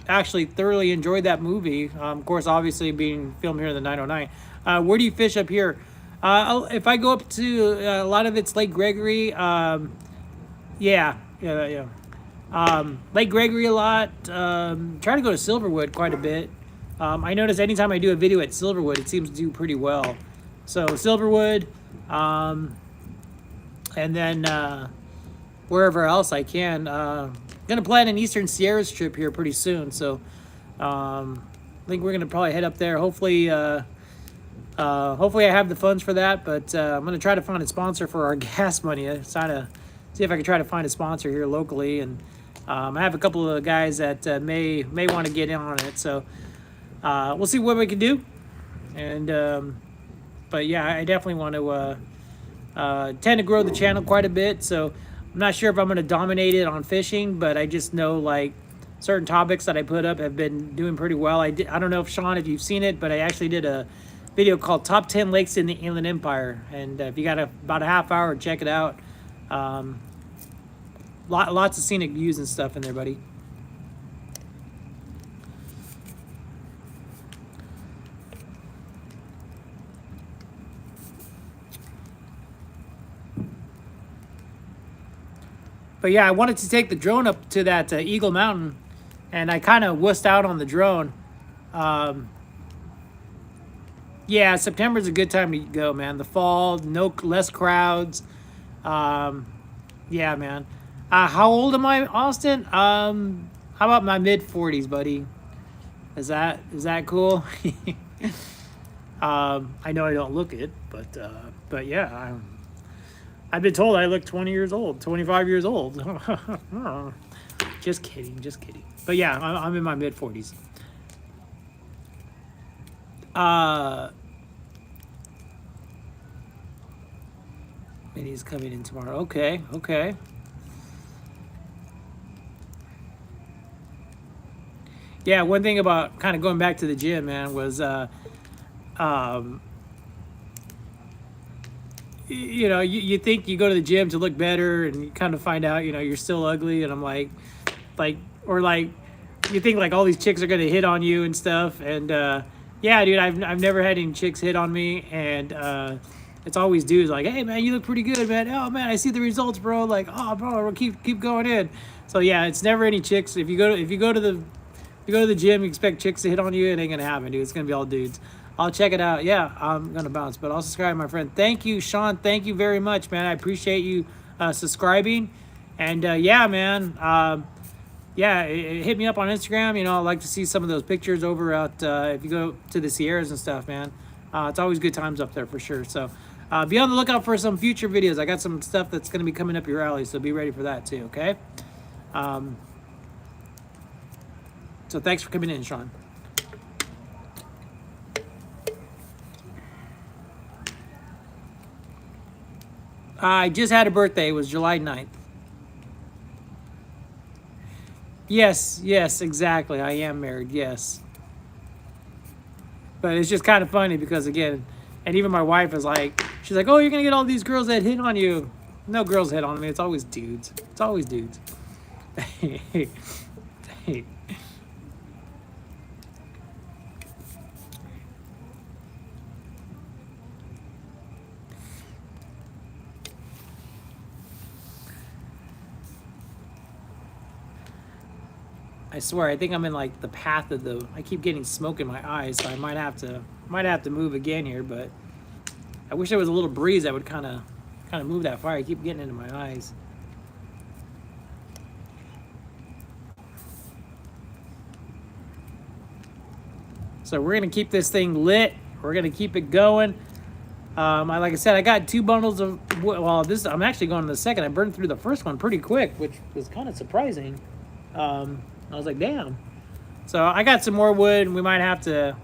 actually thoroughly enjoyed that movie. Of course, obviously being filmed here in the 909. Where do you fish up here? If I go up to a lot of it's Lake Gregory. Yeah. Lake Gregory a lot. Try to go to Silverwood quite a bit. I notice anytime I do a video at Silverwood, it seems to do pretty well. So Silverwood, and then wherever else I can. Gonna plan an Eastern Sierras trip here pretty soon, so I think we're gonna probably head up there. Hopefully, hopefully I have the funds for that. But I'm gonna try to find a sponsor for our gas money. I'm trying to see if I can try to find a sponsor here locally, and I have a couple of guys that may want to get in on it. So we'll see what we can do. And but yeah, I definitely want to tend to grow the channel quite a bit. So I'm not sure if I'm going to dominate it on fishing, but I just know like certain topics that I put up have been doing pretty well. I don't know if Sean, if you've seen it, but I actually did a video called Top 10 Lakes in the Inland Empire. And if you got about a half hour, check it out. Lots of scenic views and stuff in there, buddy. But yeah, I wanted to take the drone up to that Eagle Mountain, and I kind of wussed out on the drone. Yeah, September's a good time to go, man. The fall, less crowds. Yeah, man. How old am I, Austin? How about my mid-40s, buddy? Is that cool? I know I don't look it, but yeah, I've been told I look 20 years old, 25 years old. Just kidding. But yeah, I'm in my mid-40s. And he's coming in tomorrow. Okay. Yeah, one thing about kind of going back to the gym, man, was you think you go to the gym to look better, and you kind of find out, you're still ugly. And I'm like, you think like all these chicks are gonna hit on you and stuff. And yeah, dude, I've never had any chicks hit on me, and it's always dudes like, hey man, you look pretty good, man. Oh man, I see the results, bro. Like, oh bro, keep going in. So yeah, it's never any chicks. If you go to the gym, you expect chicks to hit on you, it ain't gonna happen, dude. It's gonna be all dudes. I'll check it out. Yeah, I'm gonna bounce, but I'll subscribe, my friend. Thank you, Sean. Thank you very much, man. I appreciate you subscribing. And yeah, man. Yeah, hit me up on Instagram. I'd like to see some of those pictures over out if you go to the Sierras and stuff, man. It's always good times up there for sure. So be on the lookout for some future videos. I got some stuff that's gonna be coming up your alley, so be ready for that too. Okay. So thanks for coming in, Sean. I just had a birthday. It was July 9th. Yes, yes, exactly. I am married, yes. But it's just kind of funny because, again, and even my wife is like, she's like, oh, you're going to get all these girls that hit on you. No girls hit on me. It's always dudes. It's always dudes. I swear, I think I'm in like the path of the. I keep getting smoke in my eyes, so I might have to move again here. But I wish there was a little breeze that would kind of move that fire. I keep getting into my eyes. So we're gonna keep this thing lit. We're gonna keep it going. Like I said, I got 2 bundles of. Well, this I'm actually going to the second. I burned through the first one pretty quick, which was kind of surprising. I was like, damn. So I got some more wood, and we might have to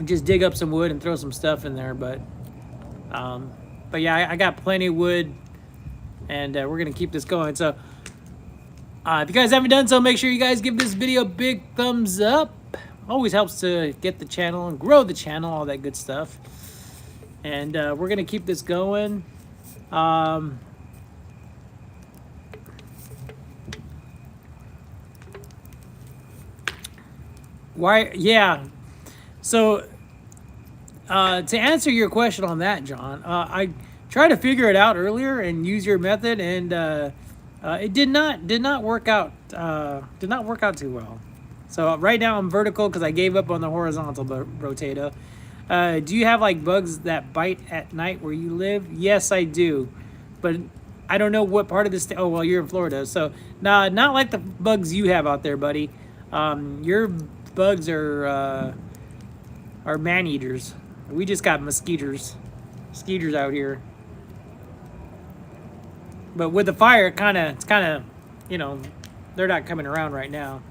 just dig up some wood and throw some stuff in there. But yeah, I got plenty of wood, and we're gonna keep this going. So if you guys haven't done so, make sure you guys give this video a big thumbs up. Always helps to get the channel and grow the channel, all that good stuff. And we're gonna keep this going. Why? Yeah. So, to answer your question on that, John, I tried to figure it out earlier and use your method, and it did not work out. Did not work out too well. So right now I'm vertical because I gave up on the horizontal rotato. Do you have like bugs that bite at night where you live? Yes, I do, but I don't know what part of the state. Oh well, you're in Florida, so nah, not like the bugs you have out there, buddy. Your bugs are man eaters. We just got mosquitoes out here. But with the fire, it's kind of, you know, they're not coming around right now.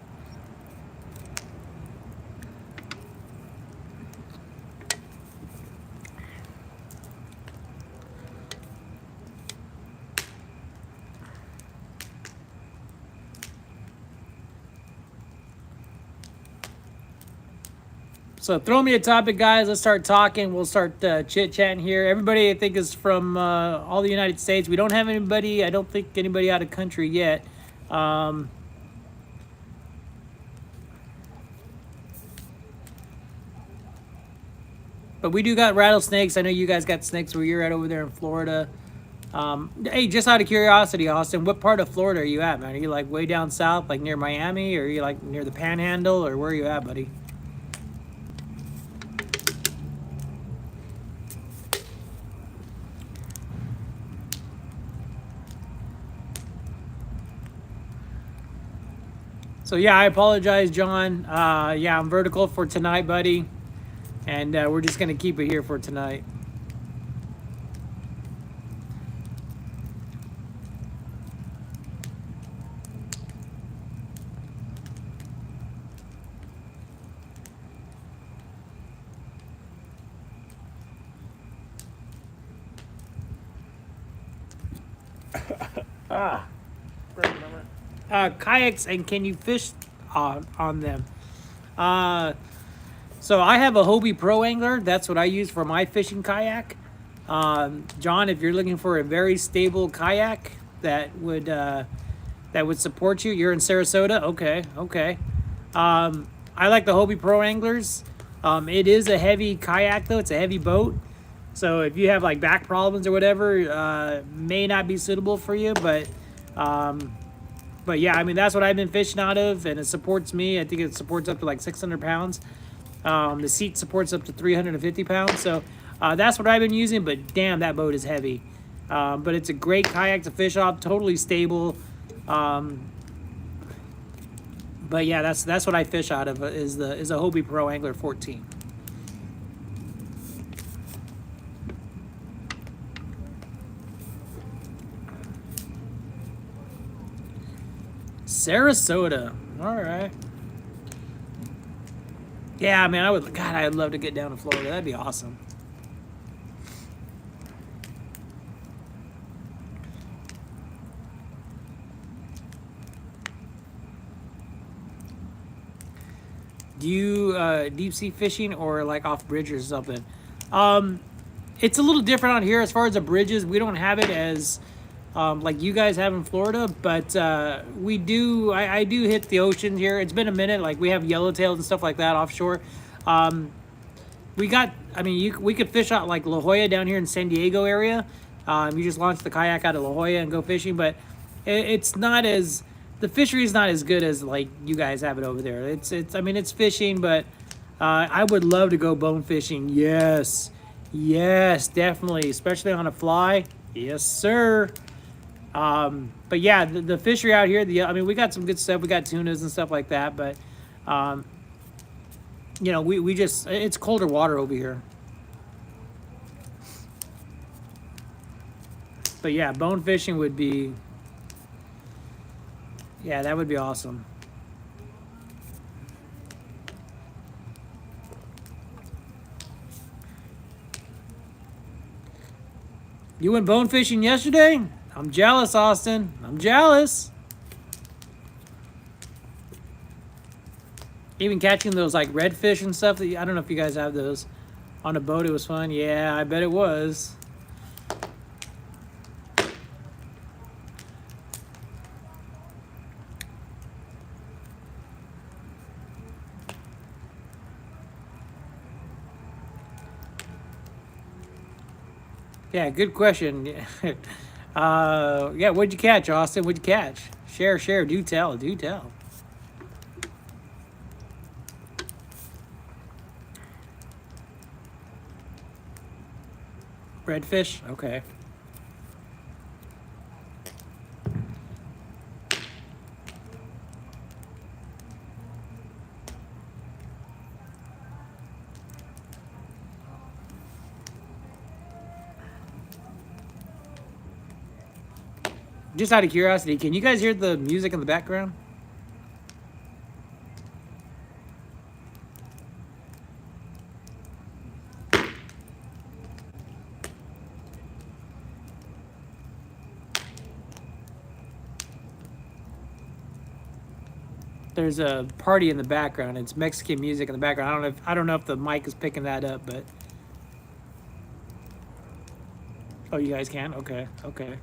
So throw me a topic, guys. Let's start talking. We'll start chit-chatting here. Everybody, I think, is from all the United States. We don't have anybody, I don't think anybody out of country yet. But we do got rattlesnakes. I know you guys got snakes where you're at over there in Florida. Hey, just out of curiosity, Austin, what part of Florida are you at, man? Are you like way down south, like near Miami? Or are you like near the Panhandle? Or where are you at, buddy? So yeah, I apologize, John. Yeah, I'm vertical for tonight, buddy. And we're just going to keep it here for tonight. Kayaks, and can you fish on them? So I have a Hobie Pro Angler. That's what I use for my fishing kayak. John, if you're looking for a very stable kayak that would support you, you're in Sarasota. Okay. I like the Hobie Pro Anglers. It is a heavy kayak though. It's a heavy boat. So if you have like back problems or whatever, may not be suitable for you. But yeah, I mean, that's what I've been fishing out of, and it supports me. I think it supports up to like 600 pounds. The seat supports up to 350 pounds. So that's what I've been using, but damn, that boat is heavy. But it's a great kayak to fish off, totally stable. But yeah, that's what I fish out of is a Hobie Pro Angler 14. Sarasota. All right. Yeah, man, I'd love to get down to Florida. That'd be awesome. Do you deep sea fishing or like off bridges or something? Um, it's a little different on here as far as the bridges. We don't have it as like you guys have in Florida, but we do. I do hit the ocean here. It's been a minute. Like we have yellowtails and stuff like that offshore. Um, we got. I mean, we could fish out like La Jolla down here in San Diego area. You just launch the kayak out of La Jolla and go fishing, but it's not as the fishery is not as good as like you guys have it over there. It's. I mean, it's fishing, but I would love to go bone fishing. Yes, yes, definitely, especially on a fly. Yes, sir. But yeah, the fishery out here, I mean, we got some good stuff. We got tunas and stuff like that, but, um, you know, we just, it's colder water over here. But yeah, bone fishing would be, yeah, that would be awesome. You went bone fishing yesterday? I'm jealous, Austin. I'm jealous. Even catching those like redfish and stuff. I don't know if you guys have those on a boat. It was fun. Yeah, I bet it was. Yeah, good question. Yeah, what'd you catch, Austin? What'd you catch? Share, share. Do tell. Do tell. Redfish. Okay. Just out of curiosity, can you guys hear the music in the background? There's a party in the background. It's Mexican music in the background. I don't know if the mic is picking that up, but oh, you guys can? Okay. Okay.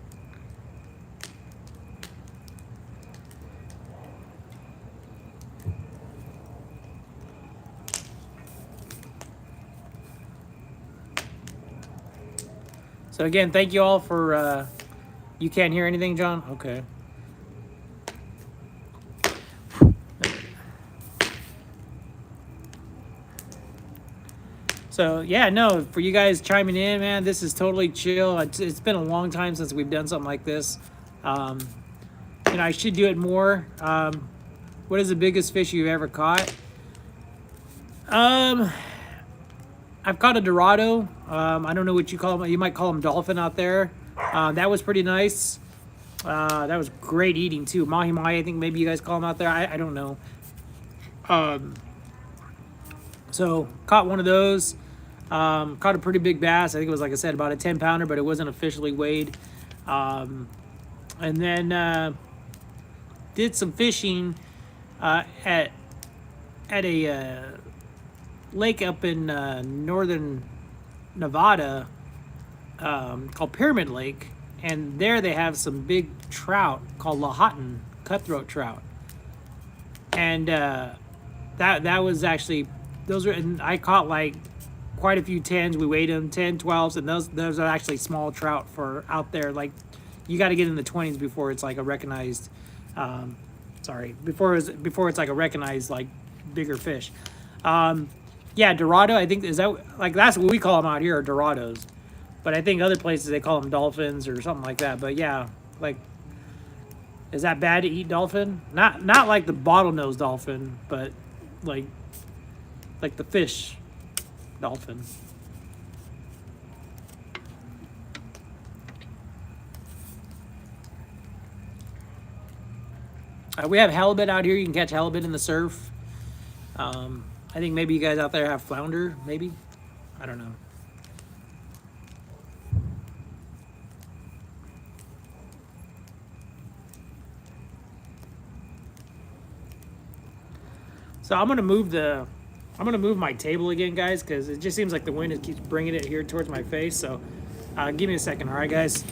So again, thank you all for you can't hear anything, John? Okay. So yeah, no, for you guys chiming in, man, this is totally chill. It's been a long time since we've done something like this. Um, you know, I should do it more. What is the biggest fish you've ever caught? Um, I've caught a Dorado. I don't know what you call them. You might call them dolphin out there. That was pretty nice. That was great eating too. Mahi mahi, I think maybe you guys call them out there. I don't know. Um, so caught one of those. Caught a pretty big bass. I think it was, like I said, about a 10-pounder, but it wasn't officially weighed. And then did some fishing at a lake up in northern Nevada called Pyramid Lake, and there they have some big trout called Lahontan cutthroat trout, and that was actually those were. And I caught like quite a few 10s. We weighed them 10, 12s, and those are actually small trout for out there. Like you got to get in the 20s before it's like a recognized. Before it's like a recognized like bigger fish. Yeah, Dorado. I think is that like that's what we call them out here, are Dorados. But I think other places they call them dolphins or something like that. But yeah, like, is that bad to eat dolphin? Not like the bottlenose dolphin, but like the fish dolphin. We have halibut out here. You can catch halibut in the surf. I think maybe you guys out there have flounder. Maybe, I don't know. So I'm gonna move my table again, guys, because it just seems like the wind keeps bringing it here towards my face. So give me a second, all right, guys.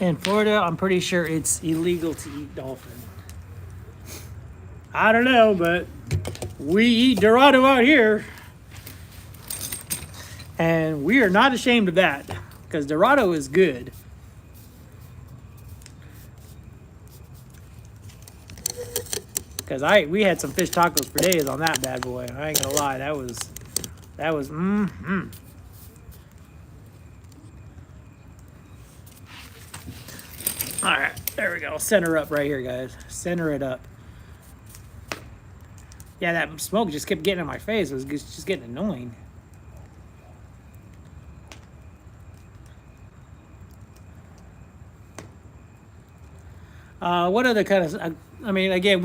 In Florida, I'm pretty sure it's illegal to eat dolphin. I don't know, but we eat Dorado out here. And we are not ashamed of that, because Dorado is good. Because we had some fish tacos for days on that bad boy. I ain't gonna lie, that was All right, there we go. Center up right here, guys. Center it up. Yeah, that smoke just kept getting in my face. It was just getting annoying. What other kind of? I mean, again,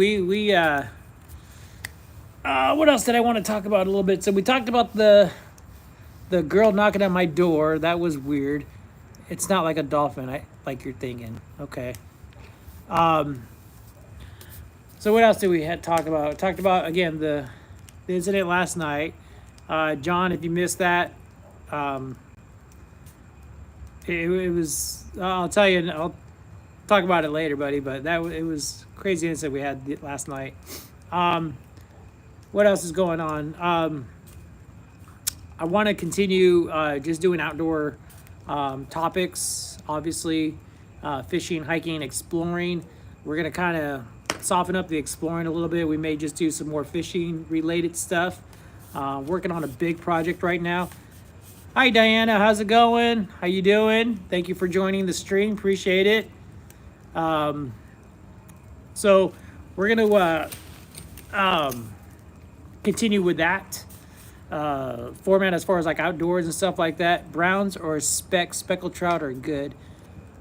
what else did I want to talk about a little bit? So we talked about the girl knocking at my door. That was weird. It's not like a dolphin, like you're thinking. Okay. So what else did we talk about? Talked about, again, the incident last night. John, if you missed that, it was. I'll tell you. I'll talk about it later, buddy. But it was crazy incident we had last night. What else is going on? I want to continue just doing outdoor topics, obviously, fishing, hiking, exploring. We're going to kind of soften up the exploring a little bit. We may just do some more fishing related stuff. Working on a big project right now. Hi, Diana. How's it going? How you doing? Thank you for joining the stream. Appreciate it. So we're going to continue with that format as far as like outdoors and stuff like that. Browns or speckled trout are good.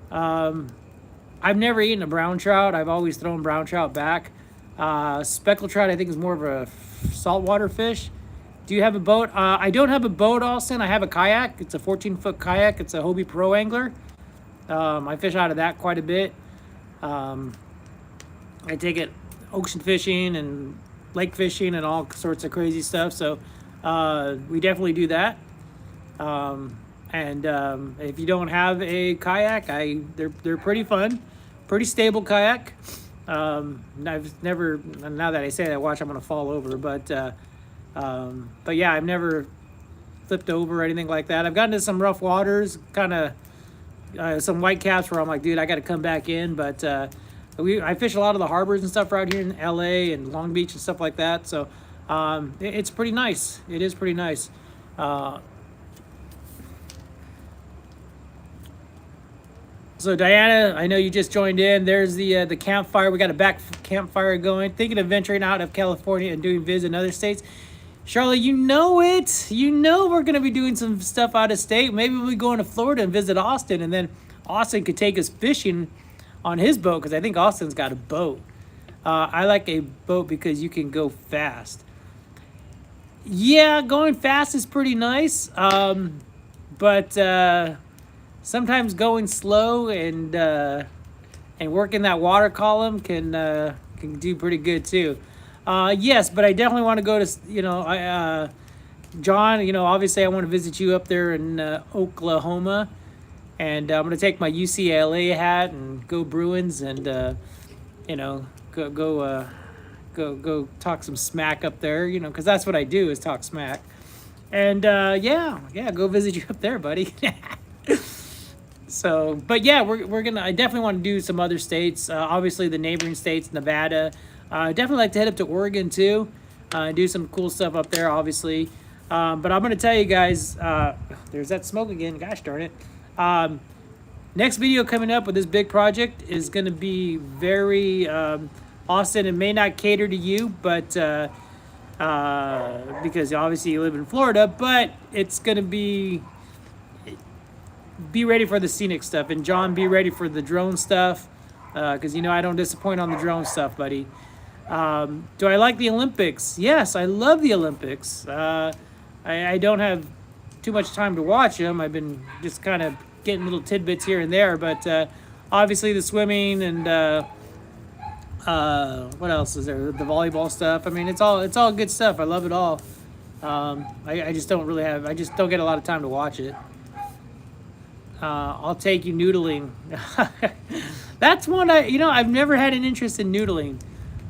I've never eaten a brown trout. I've always thrown brown trout back. Speckled trout, I think, is more of a saltwater fish. Do you have a boat? I don't have a boat, Austin. I have a kayak. It's a 14-foot kayak. It's a Hobie Pro Angler. I fish out of that quite a bit. I take it ocean fishing and lake fishing and all sorts of crazy stuff. So we definitely do that. If you don't have a kayak, they're pretty fun, pretty stable kayak. I've never, now that I say that, watch, I'm gonna fall over, but yeah, I've never flipped over or anything like that. I've gotten to some rough waters, kind of some white caps where I'm like, dude, I got to come back in. But I fish a lot of the harbors and stuff out here in LA and Long Beach and stuff like that. So it's pretty nice. It is pretty nice. So Diana, I know you just joined in. There's the campfire. We got a back campfire going. Thinking of venturing out of California and doing visit in other states. Charlotte, you know it. You know we're going to be doing some stuff out of state. Maybe we'll be going to Florida and visit Austin, and then Austin could take us fishing on his boat, because I think Austin's got a boat. I like a boat because you can go fast. Yeah, going fast is pretty nice, but sometimes going slow and working that water column can do pretty good too. Yes, but I definitely want to go to, John, obviously I want to visit you up there in Oklahoma, and I'm going to take my UCLA hat and go Bruins and, go go talk some smack up there, you know, because that's what I do is talk smack. And yeah, go visit you up there, buddy. So, but yeah, we're gonna. I definitely want to do some other states. Obviously, the neighboring states, Nevada. Definitely like to head up to Oregon too. Do some cool stuff up there, obviously. But I'm gonna tell you guys. There's that smoke again. Gosh darn it. Next video coming up with this big project is gonna be very Austin. It may not cater to you, but because obviously you live in Florida, but it's gonna be ready for the scenic stuff, and John, be ready for the drone stuff, because you know I don't disappoint on the drone stuff, buddy. Do I like the Olympics? Yes, I love the Olympics. I don't have too much time to watch them. I've been just kind of getting little tidbits here and there, but obviously the swimming and what else is there? The volleyball stuff. I mean, it's all good stuff. I love it all. I just don't really have. I just don't get a lot of time to watch it. I'll take you noodling. That's one I've never had an interest in noodling.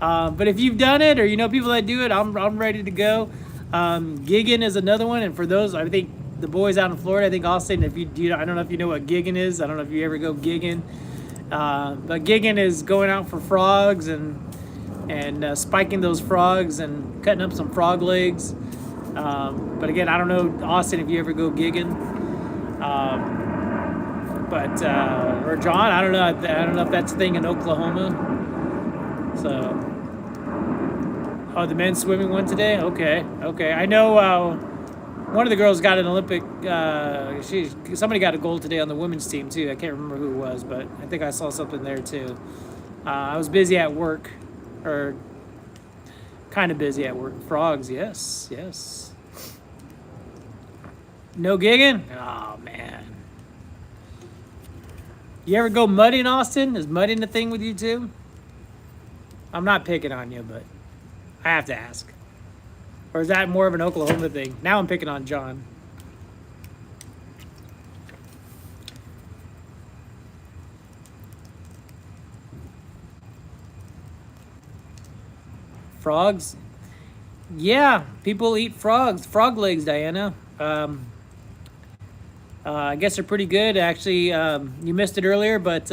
But if you've done it or you know people that do it, I'm ready to go. Gigging is another one, and for those, I think the boys out in Florida, I think Austin, if you I don't know if you know what gigging is. I don't know if you ever go gigging. But gigging is going out for frogs and spiking those frogs and cutting up some frog legs. But again, I don't know, Austin, if you ever go gigging. But or John, I don't know if that's a thing in Oklahoma. So, oh, the men's swimming one today. Okay. I know one of the girls got an Olympic. Somebody got a gold today on the women's team too. I can't remember who it was, but I think I saw something there too. I was busy at work, or kind of busy at work. Frogs, yes. No gigging? Oh man. You ever go mudding, Austin? Is mudding a thing with you too? I'm not picking on you, but I have to ask. Or is that more of an Oklahoma thing? Now I'm picking on John. Frogs? Yeah, people eat frogs. Frog legs, Diana. I guess they're pretty good. Actually, you missed it earlier, but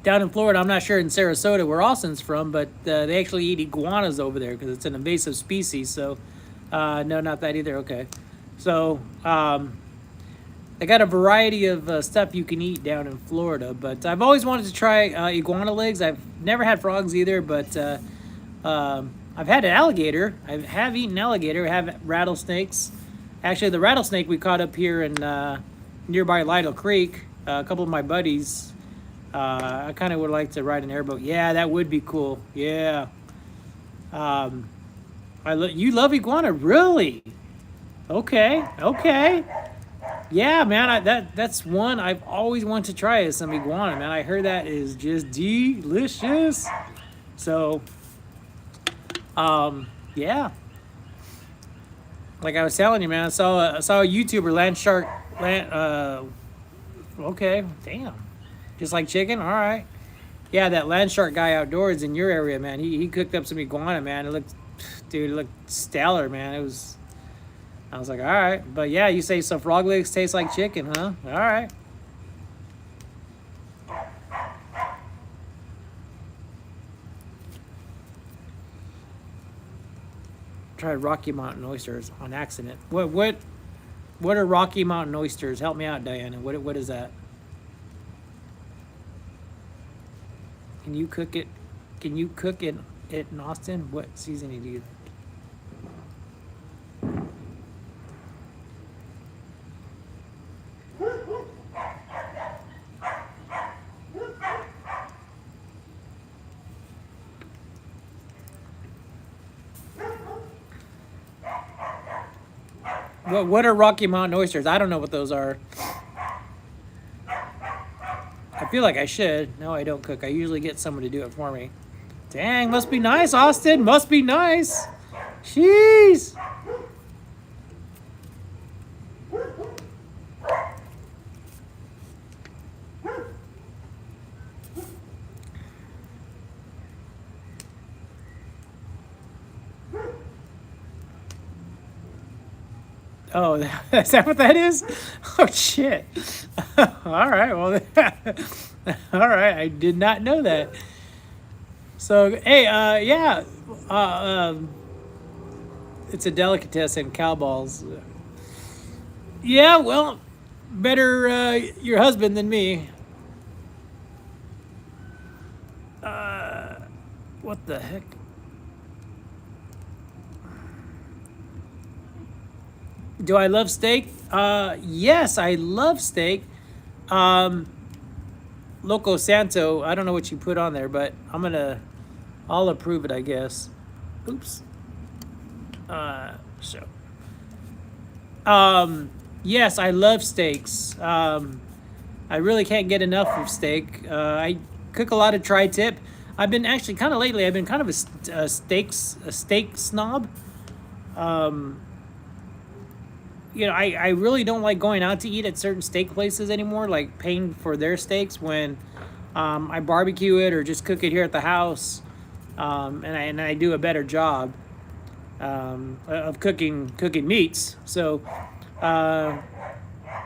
down in Florida, I'm not sure in Sarasota where Austin's from, but they actually eat iguanas over there because it's an invasive species. So, no, not that either. Okay. So, they got a variety of stuff you can eat down in Florida, but I've always wanted to try iguana legs. I've never had frogs either, but I've had an alligator. I have eaten alligator. I have rattlesnakes. Actually, the rattlesnake we caught up here in nearby Lytle Creek, a couple of my buddies, I kind of would like to ride an airboat. Yeah, that would be cool. Yeah. You love iguana? Really? Okay. Yeah, man, that's one I've always wanted to try is some iguana, man. I heard that is just delicious. So, yeah. Like I was telling you, man, I saw a YouTuber, okay, damn. Just like chicken? All right. Yeah, that land shark guy outdoors in your area, man, he cooked up some iguana, man. It looked stellar, man. I was like, all right. But yeah, you say some frog legs taste like chicken, huh? All right. Tried Rocky Mountain oysters on accident. What are Rocky Mountain oysters? Help me out, Diana. What is that? Can you cook it? Can you cook it in Austin? What seasoning do you? What are Rocky Mountain oysters? I don't know what those are. I feel like I should. No, I don't cook. I usually get someone to do it for me. Dang, must be nice, Austin. Must be nice. Jeez. Oh, is that what that is? Oh shit. All right. Well, all right. I did not know that. So hey, yeah, it's a delicatessen, cow balls. Yeah, well, better your husband than me. What the heck? Do I love steak? Yes, I love steak. Um, Loco Santo. I don't know what you put on there, but I'll approve it, I guess. Oops. So. Yes, I love steaks. I really can't get enough of steak. I cook a lot of tri-tip. I've been actually kind of lately. I've been kind of a steak snob. Um, I really don't like going out to eat at certain steak places anymore. Like paying for their steaks when I barbecue it or just cook it here at the house, and I do a better job of cooking meats. So.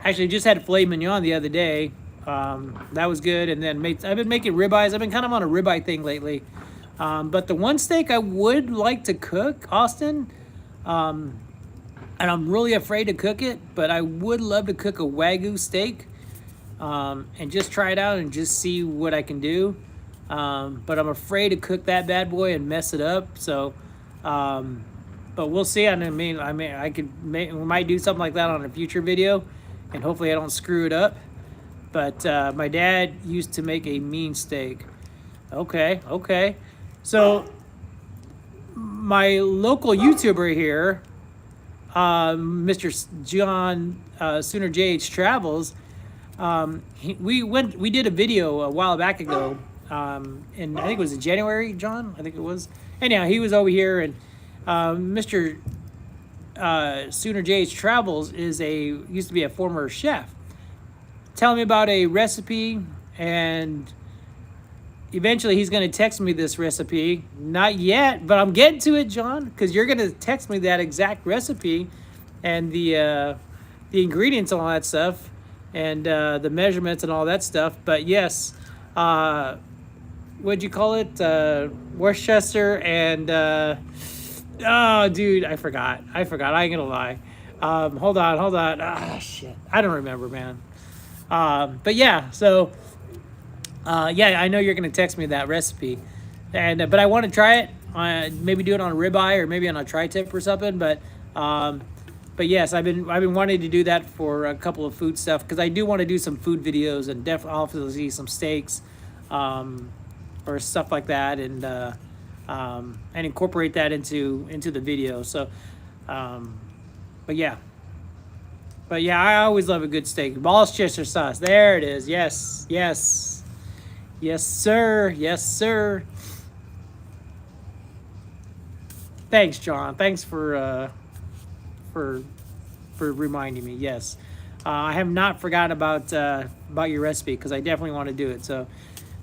Actually, just had filet mignon the other day. That was good. And then I've been making ribeyes. I've been kind of on a ribeye thing lately. But the one steak I would like to cook, Austin, and I'm really afraid to cook it, but I would love to cook a Wagyu steak and just try it out and just see what I can do. But I'm afraid to cook that bad boy and mess it up. So, but we'll see. We might do something like that on a future video, and hopefully I don't screw it up. But my dad used to make a mean steak. Okay. So my local YouTuber here, Mr. John Sooner JH Travels, we did a video a while back ago, and I think it was in January, John. I think it was. Anyhow, he was over here, and Mr. Sooner JH Travels used to be a former chef. Telling me about a recipe, and eventually he's going to text me this recipe. Not yet, but I'm getting to it, John, because you're going to text me that exact recipe and the ingredients and all that stuff, and the measurements and all that stuff. But yes, what'd you call it? Worcester and oh, dude, I forgot. I ain't gonna lie. Hold on. Ah, shit. I don't remember, man. But yeah, so yeah, I know you're gonna text me that recipe, and but I want to try it. Maybe do it on a ribeye or maybe on a tri-tip or something. But yes, I've been wanting to do that for a couple of food stuff because I do want to do some food videos and definitely obviously some steaks, or stuff like that, and incorporate that into the video. So, but yeah, I always love a good steak. Worcestershire sauce. There it is. Yes, sir. Thanks, John. Thanks for reminding me. Yes, I have not forgotten about your recipe because I definitely want to do it. So.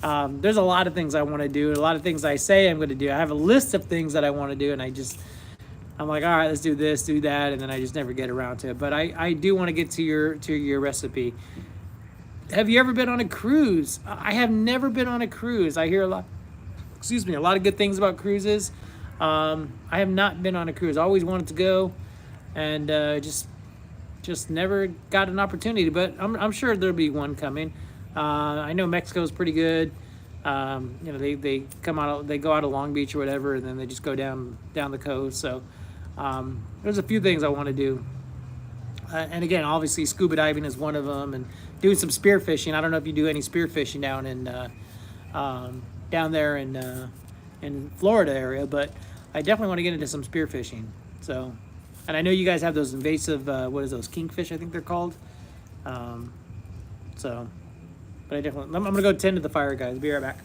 There's a lot of things I want to do, a lot of things I say I'm going to do. I have a list of things that I want to do, and I'm like, all right, let's do this, do that, and then I just never get around to it. But I do want to get to your recipe. Have you ever been on a cruise? I have never been on a cruise. I hear a lot of good things about cruises. I have not been on a cruise. I always wanted to go, and just never got an opportunity. But I'm sure there'll be one coming. I know Mexico's pretty good. They go out of Long Beach or whatever, and then they just go down the coast. So there's a few things I want to do. And again, obviously scuba diving is one of them, and doing some spearfishing. I don't know if you do any spearfishing down there in Florida area, but I definitely want to get into some spearfishing. So, and I know you guys have those invasive what is those, kingfish? I think they're called. So. But I'm going to go tend to the fire, guys. Be right back.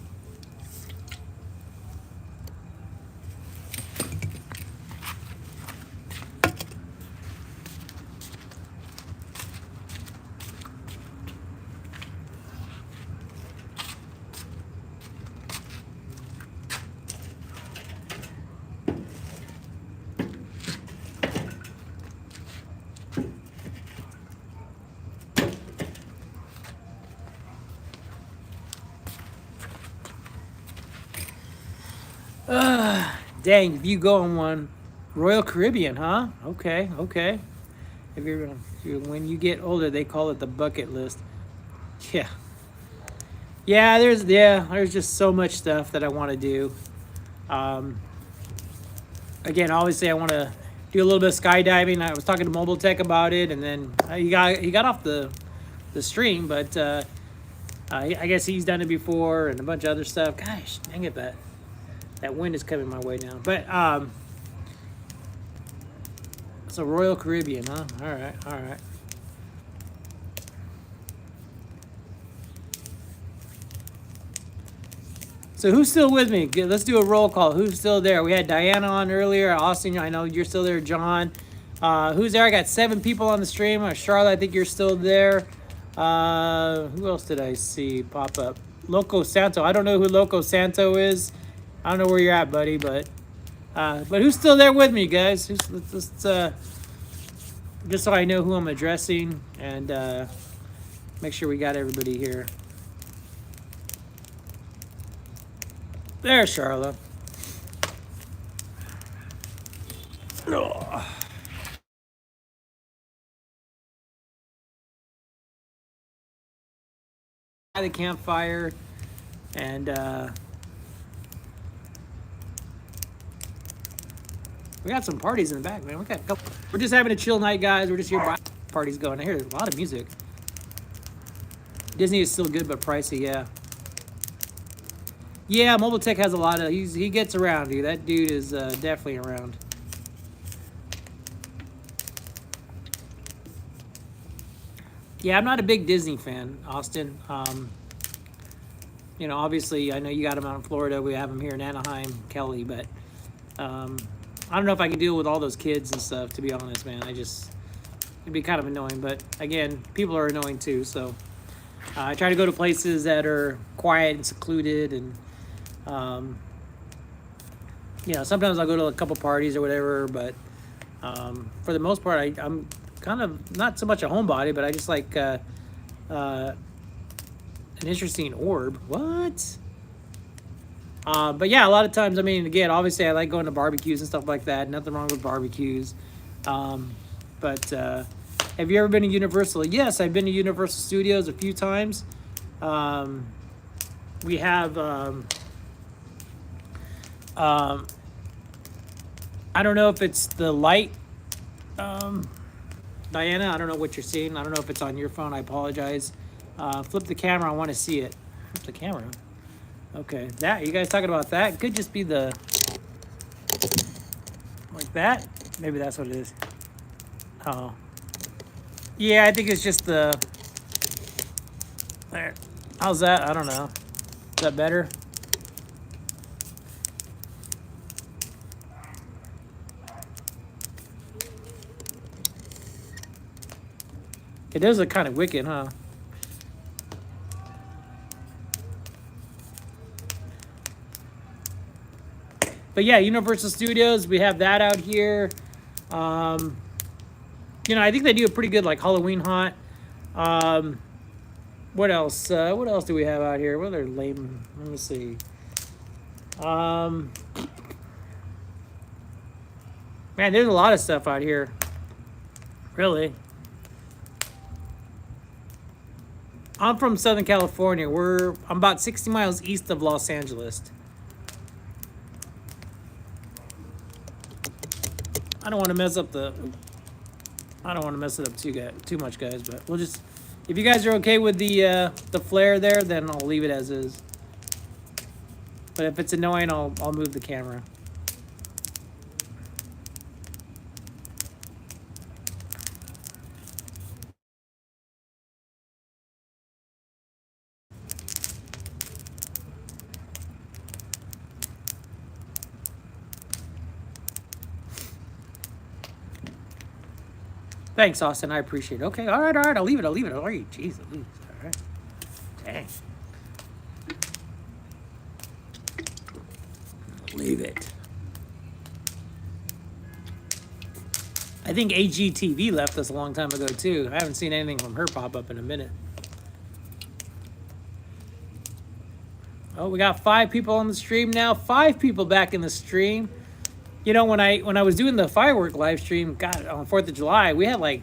Dang, if you go on one, Royal Caribbean, huh? Okay, okay. If you're when you get older, they call it the bucket list. Yeah, there's just so much stuff that I want to do. Um, Again, obviously, I want to do a little bit of skydiving. I was talking to Mobile Tech about it, and then he got off the stream, but I guess he's done it before and a bunch of other stuff. Gosh, dang it, that wind is coming my way now. But so Royal Caribbean, huh? All right, all right. So who's still with me? Let's do a roll call. Who's still there? We had Diana on earlier. Austin, I know you're still there. John, who's there? I got 7 people on the stream. Charlotte, I think you're still there. Who else did I see pop up? Loco Santo. I don't know who Loco Santo is. I don't know where you're at, buddy, but who's still there with me, guys? Just so I know who I'm addressing and make sure we got everybody here. There, Charlotte. Oh. The campfire and we got some parties in the back, man. We got a couple. We're just having a chill night, guys. We're just here. Parties going. I hear a lot of music. Disney is still good, but pricey. Yeah. Yeah, Mobile Tech has a lot of. He gets around, dude. That dude is definitely around. Yeah, I'm not a big Disney fan, Austin. You know, obviously, I know you got him out in Florida. We have him here in Anaheim, Kelly. But I don't know if I can deal with all those kids and stuff. To be honest, man, it'd be kind of annoying. But again, people are annoying too. So I try to go to places that are quiet and secluded, and you know, sometimes I'll go to a couple parties or whatever. But for the most part, I'm kind of not so much a homebody, but I just like an interesting orb. What? But yeah, a lot of times, I mean, again, obviously, I like going to barbecues and stuff like that. Nothing wrong with barbecues. But have you ever been to Universal? Yes, I've been to Universal Studios a few times. We have, I don't know if it's the light, Diana, I don't know what you're seeing. I don't know if it's on your phone. I apologize. Flip the camera. I want to see it. Flip the camera. Okay, that, you guys talking about that? Could just be the, like that? Maybe that's what it is. Oh. Yeah, I think it's just the, there. How's that? I don't know. Is that better? It does look kind of wicked, huh? But yeah, Universal Studios, we have that out here. You know, I think they do a pretty good like Halloween haunt. What else? What else do we have out here? What other lame? Let me see. Man, there's a lot of stuff out here. Really. I'm from Southern California. I'm about 60 miles east of Los Angeles. I don't want to mess up I don't want to mess it up too much, guys. But we'll just, if you guys are okay with the flare there, then I'll leave it as is. But if it's annoying, I'll move the camera. Thanks, Austin. I appreciate it. Okay, all right. I'll leave it. All right, jeez, all right. Dang. Leave it. I think AGTV left us a long time ago, too. I haven't seen anything from her pop up in a minute. Oh, we got 5 people on the stream now. 5 people back in the stream. You know, when I was doing the firework live stream, God, on 4th of July, we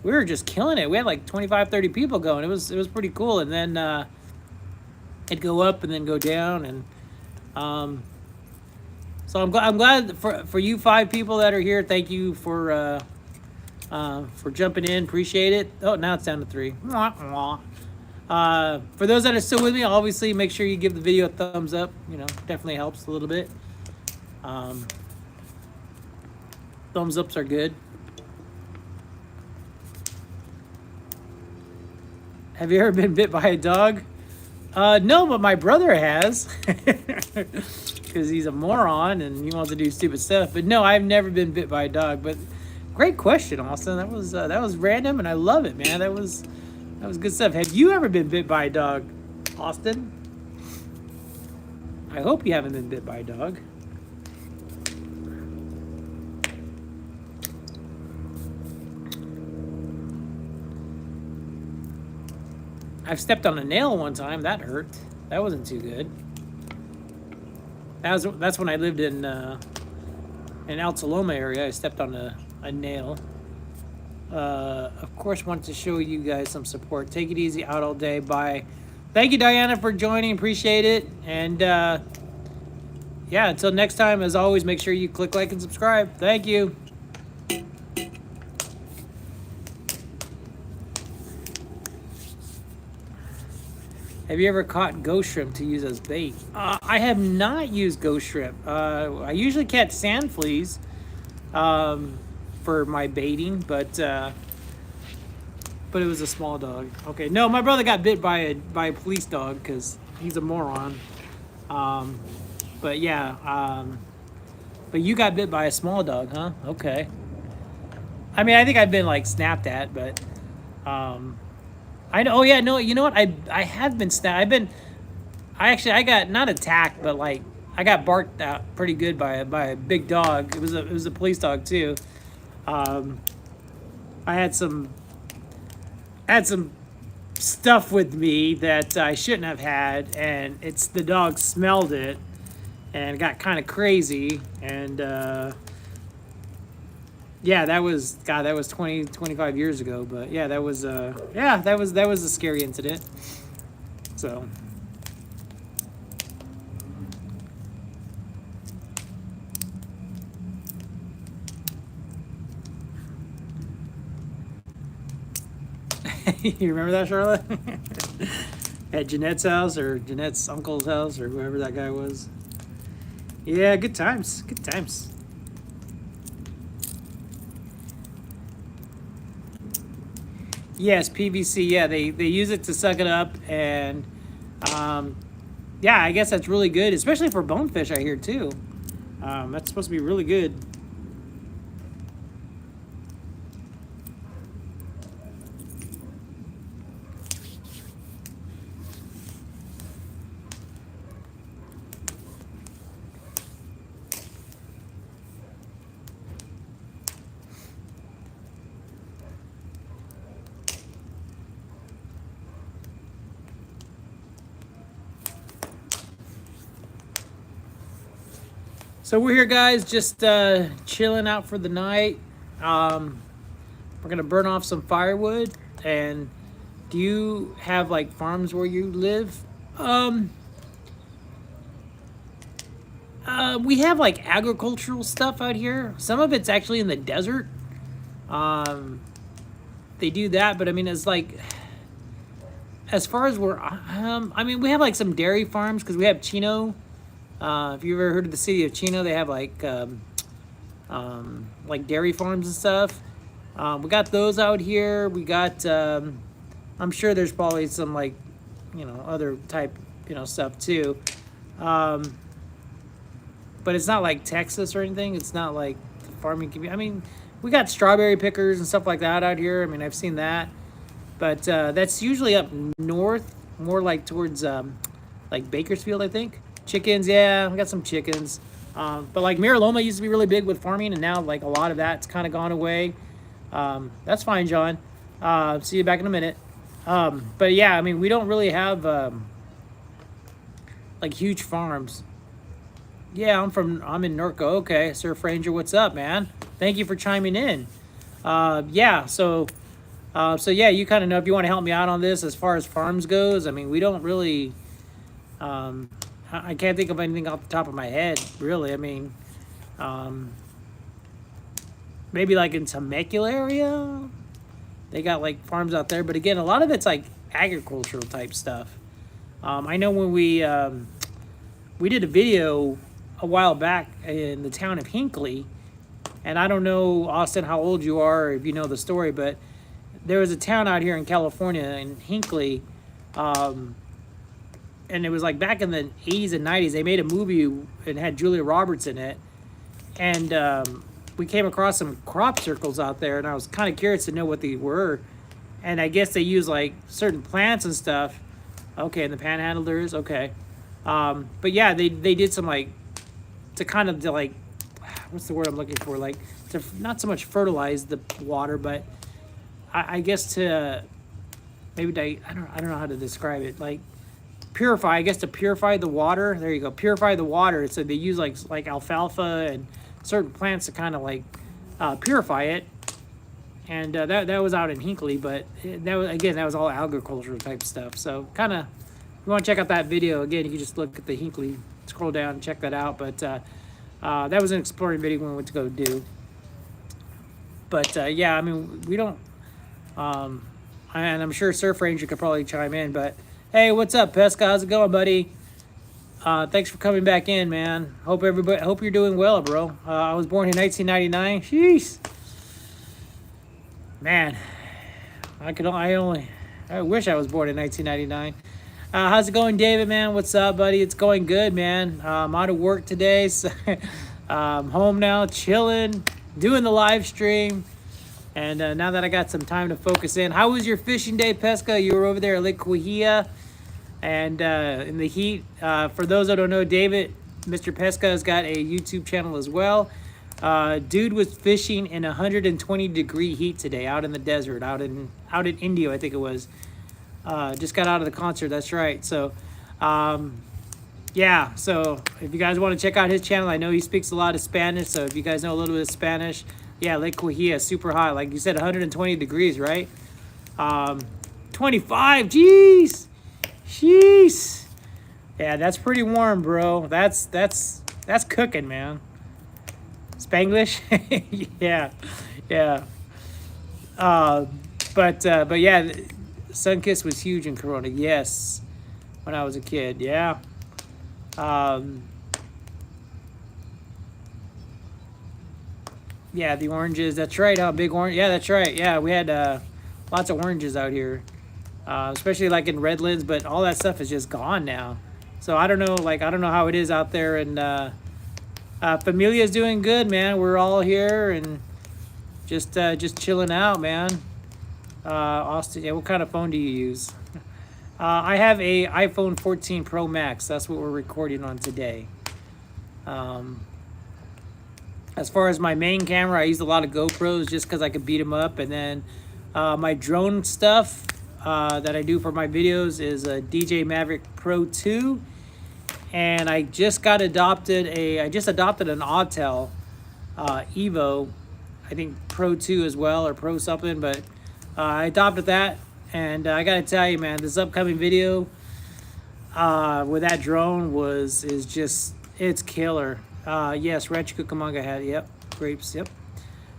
were just killing it. We had like 25, 30 people going. It was pretty cool. And then it'd go up and then go down, and so I'm glad for you 5 people that are here. Thank you for jumping in. Appreciate it. Oh, now it's down to 3. Mwah, mwah. For those that are still with me, obviously make sure you give the video a thumbs up. You know, definitely helps a little bit. Thumbs ups are good. Have you ever been bit by a dog? No, but my brother has. Because he's a moron and he wants to do stupid stuff. But no, I've never been bit by a dog. But great question, Austin. That was random, and I love it, man. That was good stuff. Have you ever been bit by a dog, Austin? I hope you haven't been bit by a dog. I've stepped on a nail one time. That hurt. That wasn't too good. That's when I lived in El Saloma area. I stepped on a nail. Of course, want to show you guys some support. Take it easy out all day. Bye. Thank you, Diana, for joining. Appreciate it. And yeah, until next time, as always, make sure you click like and subscribe. Thank you. Have you ever caught ghost shrimp to use as bait? I have not used ghost shrimp. I usually catch sand fleas for my baiting, but it was a small dog. Okay, no, my brother got bit by a police dog because he's a moron. But yeah, but you got bit by a small dog, huh? Okay. I mean, I think I've been like snapped at, but I know. Oh yeah, no. You know what? I have been snapped. I got not attacked, but like I got barked at pretty good by a big dog. It was a police dog too. I had some stuff with me that I shouldn't have had, and the dog smelled it and got kind of crazy, and yeah, that was 25 years ago, but yeah, that was a scary incident. So you remember that, Charlotte? At Jeanette's house, or Jeanette's uncle's house, or whoever that guy was. Yeah, good times. Good times. Yes, PVC. Yeah, they use it to suck it up, and yeah, I guess that's really good, especially for bonefish. I hear too. That's supposed to be really good. So we're here, guys, just chilling out for the night. We're gonna burn off some firewood. And do you have like farms where you live? We have like agricultural stuff out here. Some of it's actually in the desert. They do that, but I mean, it's like, as far as I mean, we have like some dairy farms because we have Chino. If you've ever heard of the city of Chino, they have like dairy farms and stuff. We got those out here. We got, I'm sure there's probably some like, other type, stuff too. But it's not like Texas or anything. It's not like farming community. I mean, we got strawberry pickers and stuff like that out here. I mean, I've seen that. But that's usually up north, more like towards like Bakersfield, I think. Chickens, yeah, we got some chickens. But like Miraloma used to be really big with farming, and now like a lot of that's kind of gone away. That's fine, John. See you back in a minute. But yeah, I mean, we don't really have like huge farms. Yeah, I'm in Norco. Okay, Surf Ranger, what's up, man? Thank you for chiming in. Yeah, so yeah, you kind of know if you want to help me out on this as far as farms goes. I mean, we don't really. I can't think of anything off the top of my head, really. I mean, um, maybe like in Temecula area, they got like farms out there. But again, a lot of it's like agricultural type stuff. I know when we did a video a while back in the town of Hinckley, and I don't know, Austin, how old you are, or if you know the story, but there was a town out here in California in Hinckley, and it was like back in the 80s and 90s. They made a movie and had Julia Roberts in it, and we came across some crop circles out there, and I was kind of curious to know what they were, and I guess they use like certain plants and stuff. Okay, and the panhandlers, okay. But yeah, they did some like, to kind of like, what's the word I'm looking for? Like, to not so much fertilize the water, but I guess to maybe I don't know how to describe it. Like purify, I guess, to purify the water. There you go, purify the water. So they use like alfalfa and certain plants to kind of like purify it. And that was out in Hinckley, but that was all agricultural type stuff. So kind of, if you want to check out that video again, you can just look at the Hinckley, scroll down and check that out. But that was an exploring video we went to go do. But yeah, I mean, we don't, and I'm sure Surf Ranger could probably chime in. But hey, what's up, Pesca? How's it going, buddy? Thanks for coming back in, man. Hope you're doing well, bro. I was born in 1999. Jeez. Man, I wish I was born in 1999. How's it going, David, man? What's up, buddy? It's going good, man. I'm out of work today, so I'm home now, chilling, doing the live stream. And now that I got some time to focus in. How was your fishing day, Pesca? You were over there at Lake Quahia and in the heat. For those that don't know, David, Mr. Pesca, has got a YouTube channel as well. Dude was fishing in 120-degree heat today out in the desert, out in India, I think it was. Just got out of the concert, that's right. So yeah, so if you guys want to check out his channel, I know he speaks a lot of Spanish, so if you guys know a little bit of Spanish, yeah, Lake Quahia, super hot, like you said, 120 degrees, right? 25, jeez, yeah, that's pretty warm, bro. That's cooking, man. Spanglish. yeah but yeah, Sunkiss was huge in Corona, yes, when I was a kid. Yeah. Yeah, the oranges, that's right. How big orange, yeah, that's right. Yeah, we had lots of oranges out here, especially like in Redlands, but all that stuff is just gone now. So I don't know how it is out there. And Familia's doing good, man. We're all here and just chilling out, man. Austin, yeah, what kind of phone do you use? I have a iPhone 14 Pro Max. That's what we're recording on today. As far as my main camera, I use a lot of GoPros just because I could beat them up. And then my drone stuff that I do for my videos is a DJ Maverick Pro 2. And I just adopted an Autel Evo, I think Pro 2 as well, or Pro something. But I adopted that. And I got to tell you, man, this upcoming video with that drone it's killer. Yes, Ranch Cucamonga hat, yep. Grapes, yep.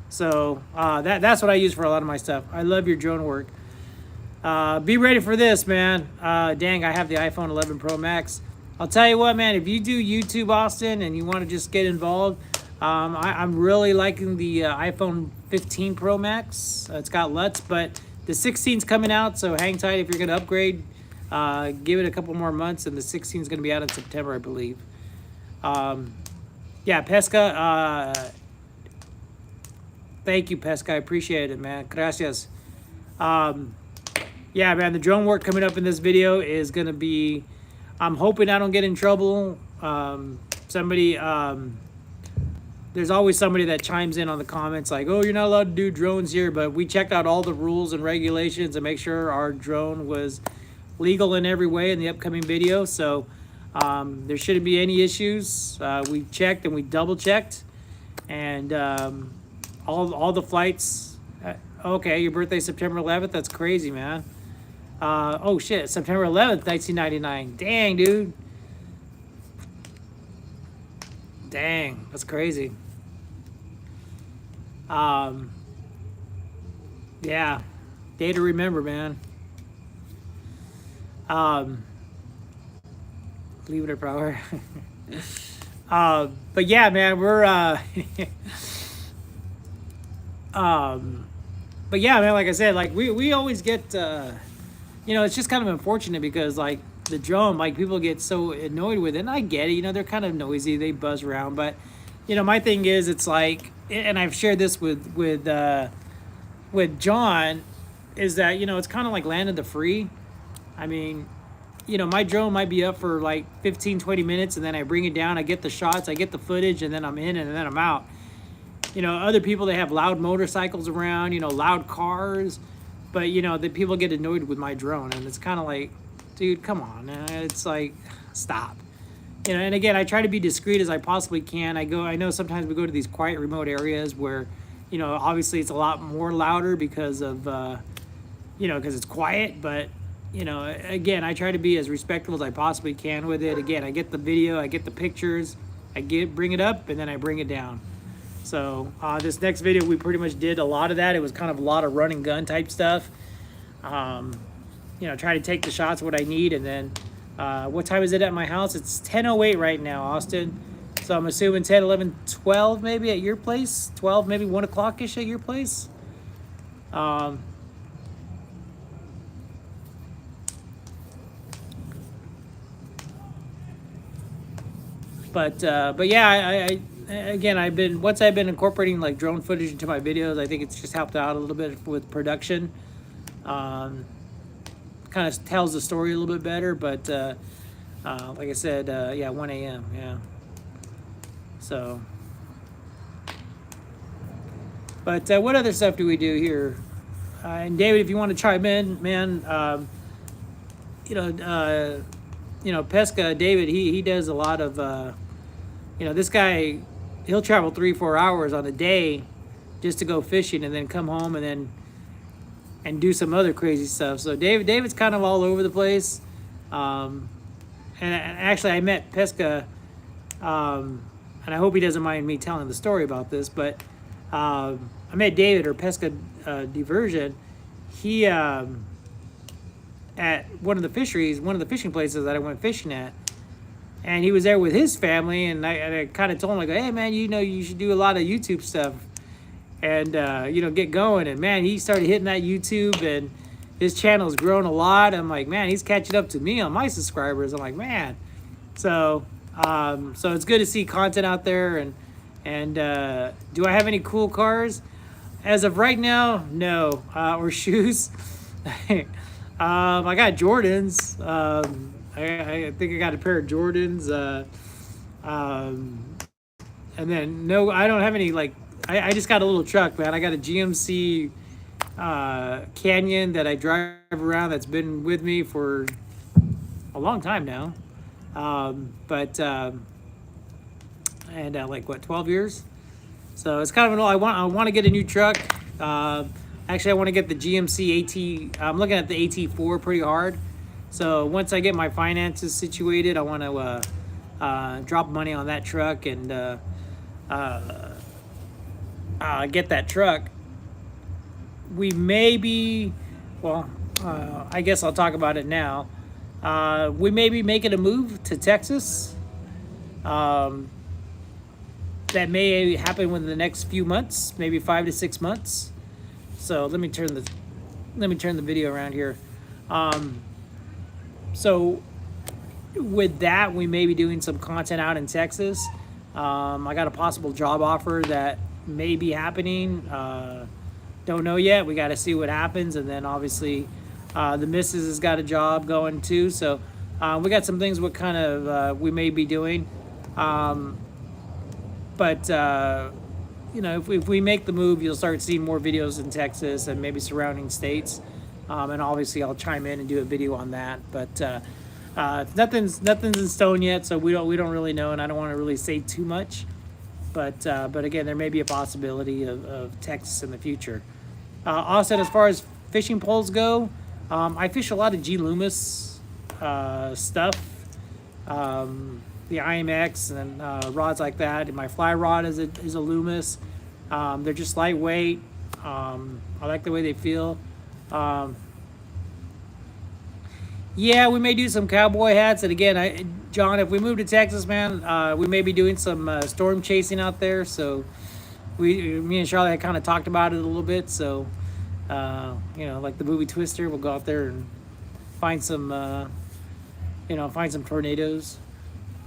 So that's what I use for a lot of my stuff. I love your drone work. Be ready for this, man. Dang, I have the iPhone 11 Pro Max. I'll tell you what, man, if you do YouTube, Austin, and you want to just get involved, I'm really liking the iPhone 15 Pro Max. It's got LUTs, but the 16's coming out, so hang tight if you're going to upgrade. Give it a couple more months, and the 16's going to be out in September, I believe. Yeah, Pesca, thank you, Pesca. I appreciate it, man. Gracias. Yeah, man, the drone work coming up in this video is going to be, I'm hoping I don't get in trouble. There's always somebody that chimes in on the comments like, oh, you're not allowed to do drones here, but we checked out all the rules and regulations and make sure our drone was legal in every way in the upcoming video. So There shouldn't be any issues. We checked and we double checked, and all the flights. Okay, your birthday September 11th. That's crazy, man. Oh shit, September 11th, 1999. Dang, dude. Dang, that's crazy. Yeah, day to remember, man. Leave it a power. But yeah, man, we're but yeah, man, like I said, like we always get it's just kind of unfortunate because like the drone, like people get so annoyed with it, and I get it, they're kind of noisy, they buzz around, but my thing is, it's like, and I've shared this with John, is that it's kind of like land of the free. I mean, my drone might be up for like 15-20 minutes, and then I bring it down, I get the shots, I get the footage, and then I'm in and then I'm out. Other people, they have loud motorcycles around, loud cars, but the people get annoyed with my drone, and it's kind of like, dude, come on. It's like, stop. And again, I try to be discreet as I possibly can. I know sometimes we go to these quiet remote areas where, obviously it's a lot more louder because of, because it's quiet, but again, I try to be as respectful as I possibly can with it. Again, I get the video, I get the pictures, bring it up, and then I bring it down. So this next video, we pretty much did a lot of that. It was kind of a lot of run and gun type stuff. Try to take the shots what I need, and then what time is it at my house? It's 10:08 right now, Austin. So I'm assuming 10, 11, 12 maybe at your place. 12, maybe 1 o'clock-ish at your place. But yeah, again, I've been incorporating like drone footage into my videos. I think it's just helped out a little bit with production. Kind of tells the story a little bit better, but like I said, yeah, 1 a.m. Yeah. So, but what other stuff do we do here? And David, if you want to chime in, man, Pesca, David, he does a lot of, this guy, he'll travel 3-4 hours on a day just to go fishing and then come home and do some other crazy stuff. So David's kind of all over the place. And actually I met Pesca, and I hope he doesn't mind me telling the story about this, but I met David, or Pesca Diversion. He, at one of the fishing places that I went fishing at, and he was there with his family, and I kind of told him, like, hey man, you should do a lot of YouTube stuff, and get going. And man, he started hitting that YouTube, and his channel's grown a lot. I'm like, man, he's catching up to me on my subscribers. I'm like, man. So it's good to see content out there. And do I have any cool cars? As of right now, no. Or shoes. I got Jordans. I think I got a pair of Jordans. And then no, I don't have any, like, I just got a little truck, man. I got a GMC Canyon that I drive around, that's been with me for a long time now. Like what, 12 years? So it's kind of an old, I want to get a new truck. Actually, I want to get the GMC AT. I'm looking at the AT4 pretty hard. So once I get my finances situated, I want to drop money on that truck and get that truck. We may be, I guess I'll talk about it now. We may be making a move to Texas. That may happen within the next few months, maybe 5 to 6 months. So let me turn the video around here. So with that, we may be doing some content out in Texas. I got a possible job offer that may be happening. Don't know yet. We got to see what happens, and then obviously the missus has got a job going too. So we got some things what kind of we may be doing. But if we make the move, you'll start seeing more videos in Texas and maybe surrounding states. And obviously I'll chime in and do a video on that. But Nothing's in stone yet, so we don't really know, and I don't want to really say too much. But again, there may be a possibility of Texas in the future. Also, as far as fishing poles go, I fish a lot of G Loomis stuff, the IMX and rods like that. And my fly rod is a Loomis. They're just lightweight. I like the way they feel. Yeah, we may do some cowboy hats. And again, John, if we move to Texas, man, we may be doing some storm chasing out there. So me and Charlotte had kind of talked about it a little bit. So, like the movie Twister, we'll go out there and find some, find some tornadoes.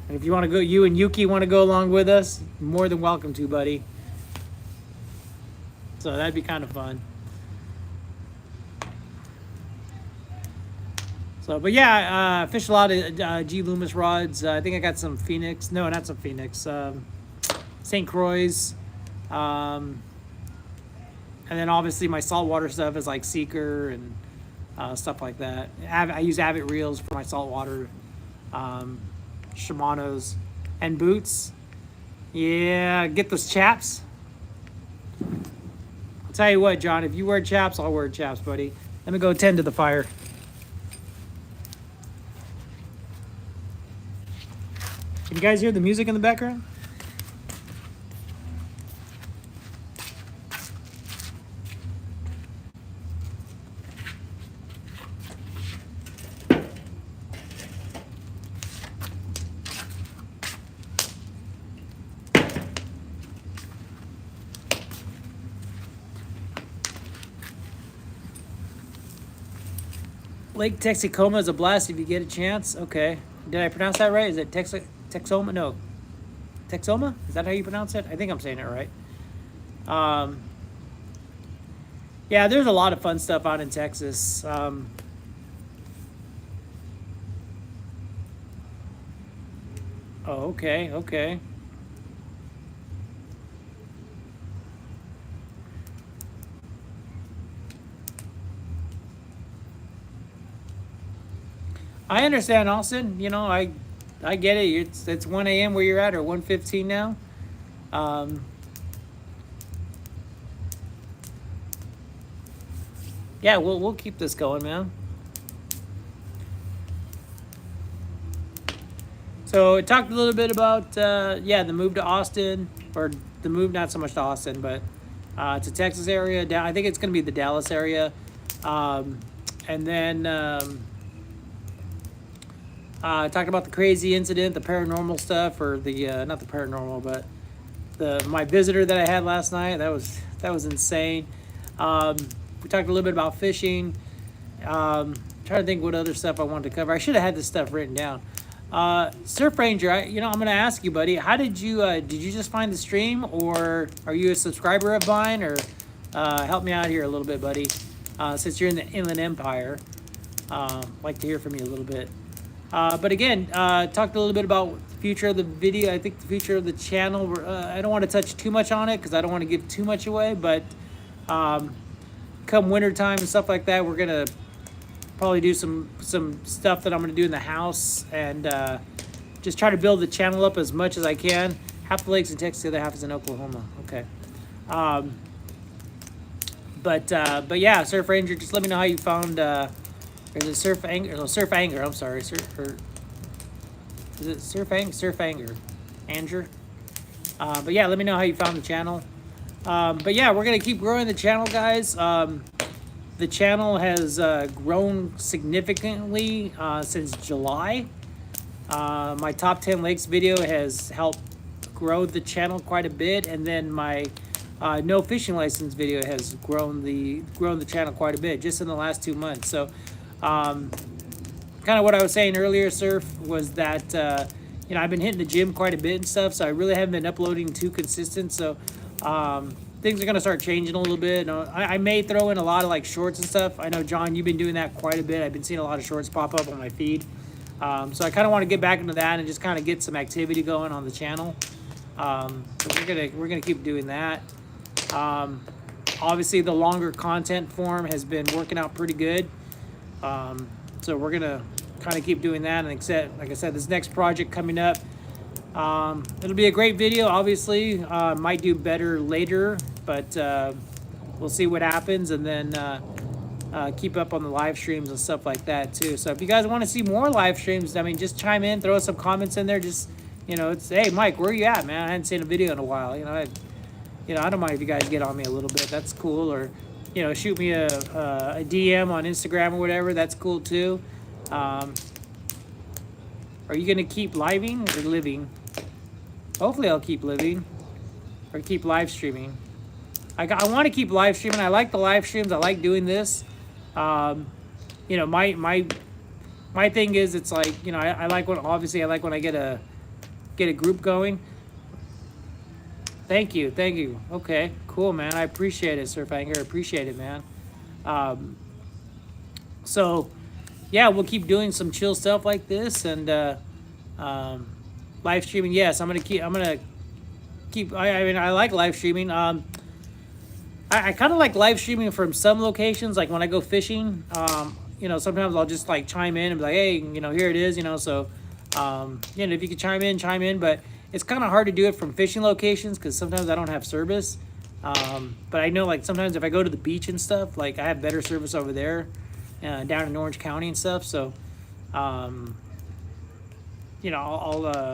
And if you want to go, you and Yuki want to go along with us, more than welcome to, buddy. So that'd be kind of fun. So, but yeah, fish a lot of G Loomis rods. I think I got some Phoenix. No, not some Phoenix. St. Croix. And then obviously my saltwater stuff is like Seeker and stuff like that. I use Avid reels for my saltwater. Shimano's and boots. Yeah, get those chaps. I'll tell you what, John, if you wear chaps, I'll wear chaps, buddy. Let me go tend to the fire. Can you guys hear the music in the background? Lake Texoma is a blast if you get a chance. Okay. Did I pronounce that right? Is it Texoma? No. Texoma? Is that how you pronounce it? I think I'm saying it right. Yeah, there's a lot of fun stuff out in Texas. Oh, okay. I understand, Austin. I get it. It's 1 a.m. where you're at, or 1:15 now. Yeah, we'll keep this going, man. So I talked a little bit about the move to Austin, or the move not so much to Austin, but to Texas area. I think it's going to be the Dallas area, and then. Talked about the crazy incident, the paranormal stuff, or the not the paranormal, but my visitor that I had last night. That was insane. We talked a little bit about fishing. Trying to think what other stuff I wanted to cover. I should have had this stuff written down. Surf Ranger, I'm going to ask you, buddy. How did you just find the stream, or are you a subscriber of mine, or help me out here a little bit, buddy? Since you're in the Inland Empire, like to hear from you a little bit. But again, talked a little bit about the future of the video. I think the future of the channel. I don't want to touch too much on it because I don't want to give too much away. But come wintertime and stuff like that, we're gonna probably do some stuff that I'm gonna do in the house and just try to build the channel up as much as I can. Half the lake's in Texas, the other half is in Oklahoma. Okay. But yeah, Surf Ranger, just let me know how you found. Is it Surf Anger? No, Surf Anger. I'm sorry. Is it Surf Anger. Anger. But yeah, let me know how you found the channel. But yeah, we're gonna keep growing the channel, guys. The channel has grown significantly since July. My top 10 lakes video has helped grow the channel quite a bit, and then my no fishing license video has grown the channel quite a bit just in the last 2 months. So. Kind of what I was saying earlier, Surf, was that I've been hitting the gym quite a bit and stuff, so I really haven't been uploading too consistent. So things are gonna start changing a little bit. I may throw in a lot of like shorts and stuff. I know, John, you've been doing that quite a bit. I've been seeing a lot of shorts pop up on my feed. So I kind of want to get back into that and just kind of get some activity going on the channel. So we're gonna keep doing that. Obviously, the longer content form has been working out pretty good. So we're gonna kind of keep doing that. And like I said, this next project coming up, it'll be a great video. Obviously, might do better later, but we'll see what happens. And then keep up on the live streams and stuff like that too. So if you guys want to see more live streams, I mean, just chime in, throw some comments in there. Just, you know, it's, hey Mike, where you at, man? I hadn't seen a video in a while. You know, I don't mind if you guys get on me a little bit. That's cool. Or, you know, shoot me a DM on Instagram or whatever. That's cool too. Are you gonna keep living or living? Hopefully I'll keep living or keep live streaming. I want to keep live streaming. I like the live streams. I like doing this. You know, my thing is, it's like, you know, I like when, obviously I like when I get a group going. Thank you. Okay, cool, man. I appreciate it, Surfanger. I appreciate it, man. So yeah, we'll keep doing some chill stuff like this, and live streaming. Yes, I'm gonna keep. I mean, I like live streaming. I kind of like live streaming from some locations, like when I go fishing. You know, sometimes I'll just like chime in and be like, hey, you know, here it is, you know. So, you know, if you could chime in. But it's kind of hard to do it from fishing locations because sometimes I don't have service. But I know, like, sometimes if I go to the beach and stuff, like, I have better service over there, down in Orange County and stuff. So, you know,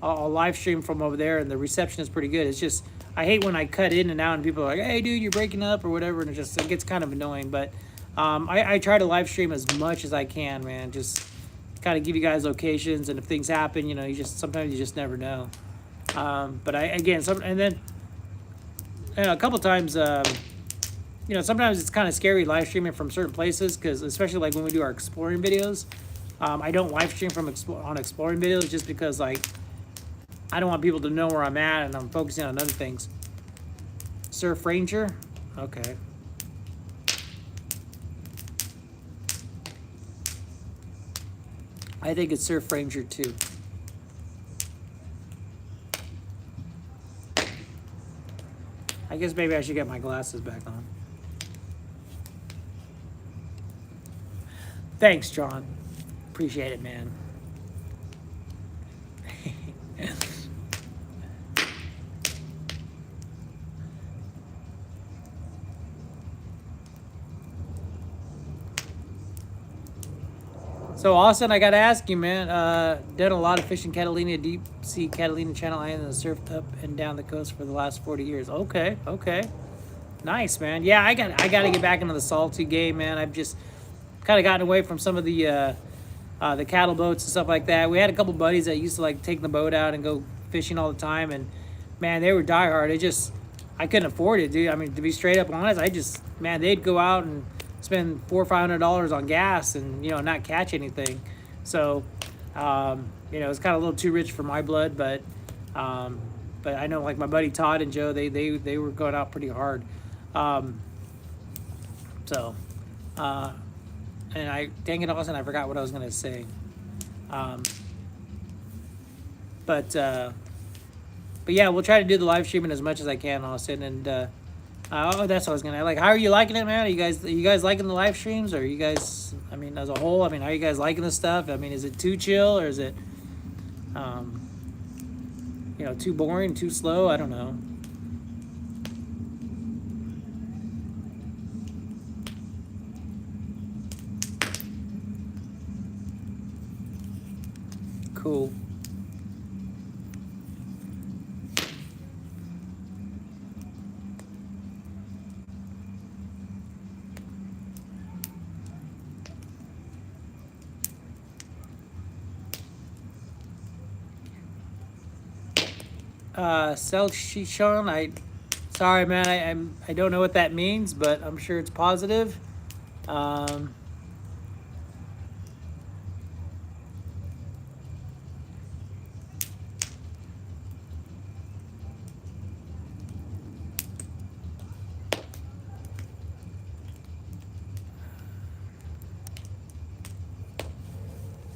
I'll live stream from over there, and the reception is pretty good. It's just, I hate when I cut in and out and people are like, hey dude, you're breaking up or whatever, and it gets kind of annoying. But I try to live stream as much as I can, man. Just kind of give you guys locations, and if things happen, you know, sometimes you just never know. But and then you know, a couple times, you know, sometimes it's kind of scary live streaming from certain places, because especially like when we do our exploring videos, I don't live stream from on exploring videos just because, like, I don't want people to know where I'm at, and I'm focusing on other things. Surf Ranger? Okay. I think it's Surf Ranger too. I guess maybe I should get my glasses back on. Thanks, John. Appreciate it, man. So Austin, I gotta ask you, man. Done a lot of fishing Catalina, deep sea Catalina Channel Island, and surfed up and down the coast for the last 40 years. Okay, nice, man. Yeah, I gotta get back into the salty game, man. I've just kind of gotten away from some of the cattle boats and stuff like that. We had a couple buddies that used to like take the boat out and go fishing all the time, and man, they were diehard. I couldn't afford it, dude. I mean, to be straight up honest, man, they'd go out and spend $400 or $500 on gas and, you know, not catch anything. So, you know, it's kind of a little too rich for my blood, but I know, like, my buddy Todd and Joe, they were going out pretty hard. And dang it, Austin, I forgot what I was going to say. But yeah, we'll try to do the live streaming as much as I can, Austin, and that's what I was gonna, like, how are you liking it, man? Are you guys liking the live streams? Or are you guys, I mean, as a whole, I mean, are you guys liking this stuff? I mean, is it too chill, or is it you know, too boring, too slow? I don't know. Cool. Selchishon, sorry, man, I don't know what that means, but I'm sure it's positive.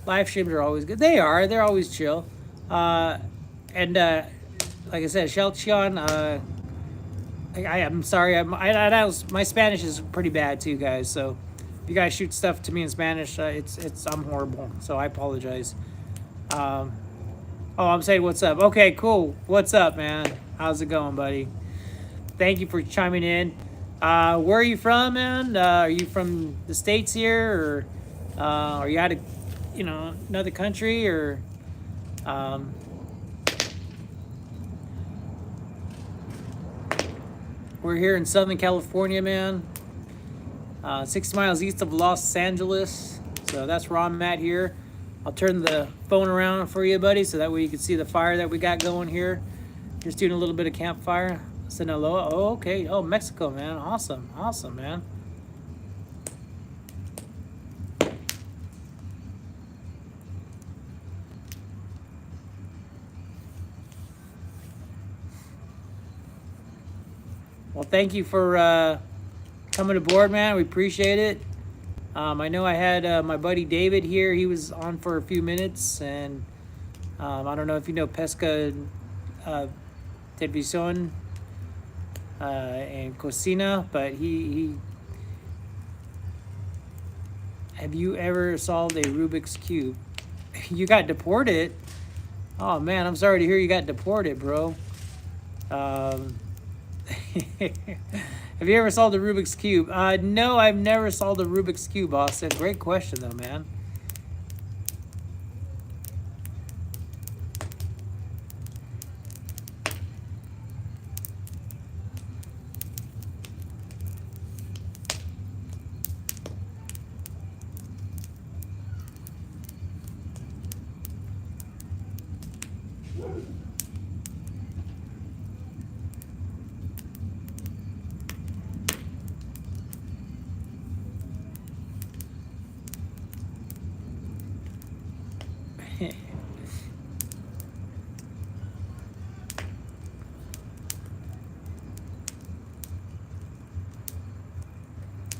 Live streams are always good. They're always chill. Like I said, Shelchion, I'm sorry. My Spanish is pretty bad too, guys. So if you guys shoot stuff to me in Spanish, it's I'm horrible, so I apologize. Um, oh, I'm saying what's up. Okay, cool. What's up, man? How's it going, buddy? Thank you for chiming in. Where are you from, man? Are you from the States here, or are you out of, another country, or um, we're here in Southern California, man. 60 miles east of Los Angeles. So that's where I'm at here. I'll turn the phone around for you, buddy, so that way you can see the fire that we got going here. Just doing a little bit of campfire. Sinaloa. Oh, okay. Oh, Mexico, man. Awesome. Awesome, man. Well, thank you for coming aboard, man. We appreciate it. I know I had my buddy David here. He was on for a few minutes, and I don't know if you know Pesca Televisión and Cocina, but he have you ever solved a Rubik's Cube? You got deported? Oh, man, I'm sorry to hear you got deported, bro. Have you ever solved a Rubik's Cube? No, I've never solved a Rubik's Cube, Austin. Great question, though, man.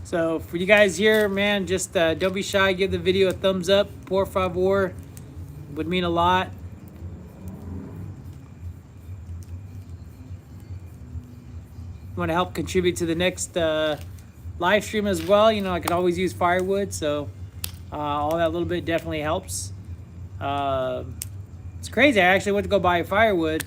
So for you guys here, man, just don't be shy. Give the video a thumbs up. Por favor. Would mean a lot. Want to help contribute to the next live stream as well. I could always use firewood, so all that little bit definitely helps. It's crazy. I actually went to go buy firewood,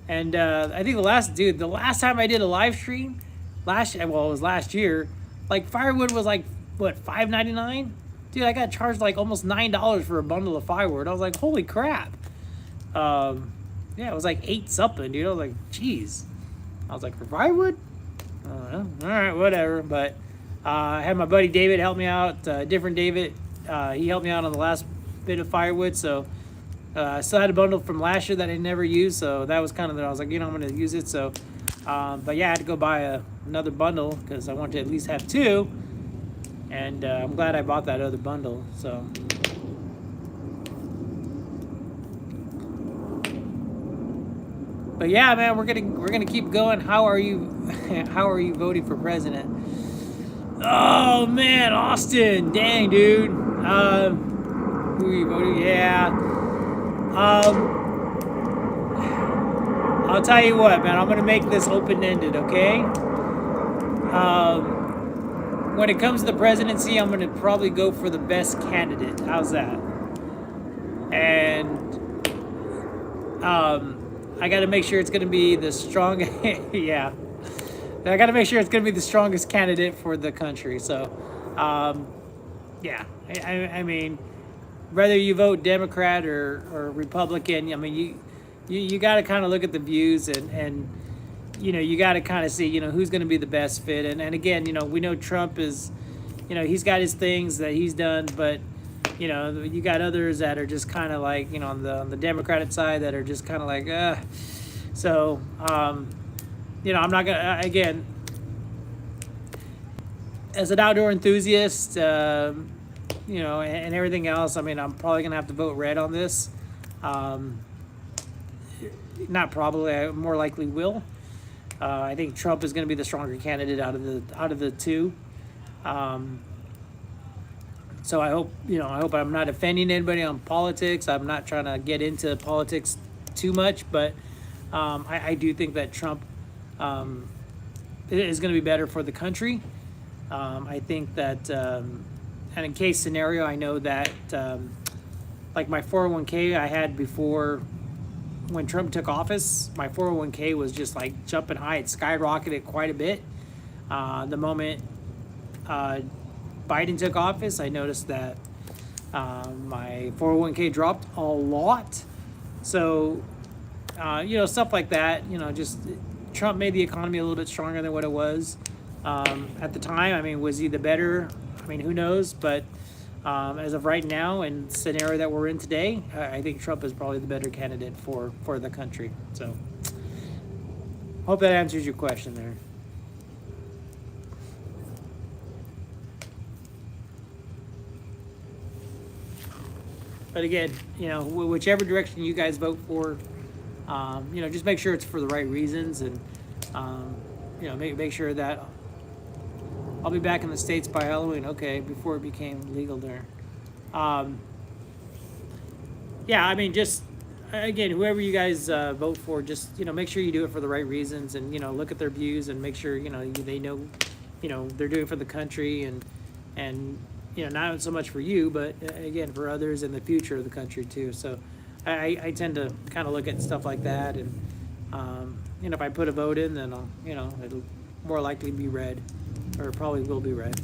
and I think the last time I did a live stream, it was last year. Like, firewood was like, what, $5.99? Dude, I got charged like almost $9 for a bundle of firewood. I was like, holy crap. Yeah, it was like 8 something, dude. I was like, geez. I was like, for firewood? I don't know. All right, whatever. But I had my buddy David help me out. Different David. He helped me out on the last bit of firewood. So I still had a bundle from last year that I never used. So that was kind of, I was like, I'm going to use it. So, but yeah, I had to go buy another bundle because I wanted to at least have 2. And I'm glad I bought that other bundle. So. But yeah, man, we're gonna keep going. How are you voting for president? Oh man, Austin, dang dude. Who are you voting? Yeah. I'll tell you what, man. I'm gonna make this open-ended, okay? When it comes to the presidency, I'm gonna probably go for the best candidate. How's that? And I got to make sure it's going to be the strongest. Yeah, I got to make sure it's going to be the strongest candidate for the country. So, yeah, I mean, whether you vote Democrat or Republican, I mean, you got to kind of look at the views and you got to kind of see who's going to be the best fit. And again, we know Trump is, he's got his things that he's done, but you got others that are just kind of like, on the Democratic side that are just kind of like, So, I'm not going to, again, as an outdoor enthusiast, and everything else, I mean, I'm probably going to have to vote red on this. Not probably, I more likely will. I think Trump is going to be the stronger candidate out of the two. So I hope I'm not offending anybody on politics. I'm not trying to get into politics too much, but I do think that Trump is going to be better for the country. I think that and in case scenario, I know that like my 401k I had before when Trump took office, my 401k was just like jumping high. It skyrocketed quite a bit. The moment Biden took office, I noticed that my 401k dropped a lot. So, stuff like that, just Trump made the economy a little bit stronger than what it was at the time. I mean, was he the better? I mean, who knows? But as of right now and the scenario that we're in today, I think Trump is probably the better candidate for the country. So, hope that answers your question there. But again, whichever direction you guys vote for, just make sure it's for the right reasons, and make sure that I'll be back in the States by Halloween. Okay, before it became legal there. Yeah, I mean, just again, whoever you guys vote for, just make sure you do it for the right reasons, and look at their views and make sure they know, they're doing it for the country, and not so much for you, but again for others in the future of the country too. So I tend to kind of look at stuff like that, and if I put a vote in, then it'll more likely be red, or probably will be red.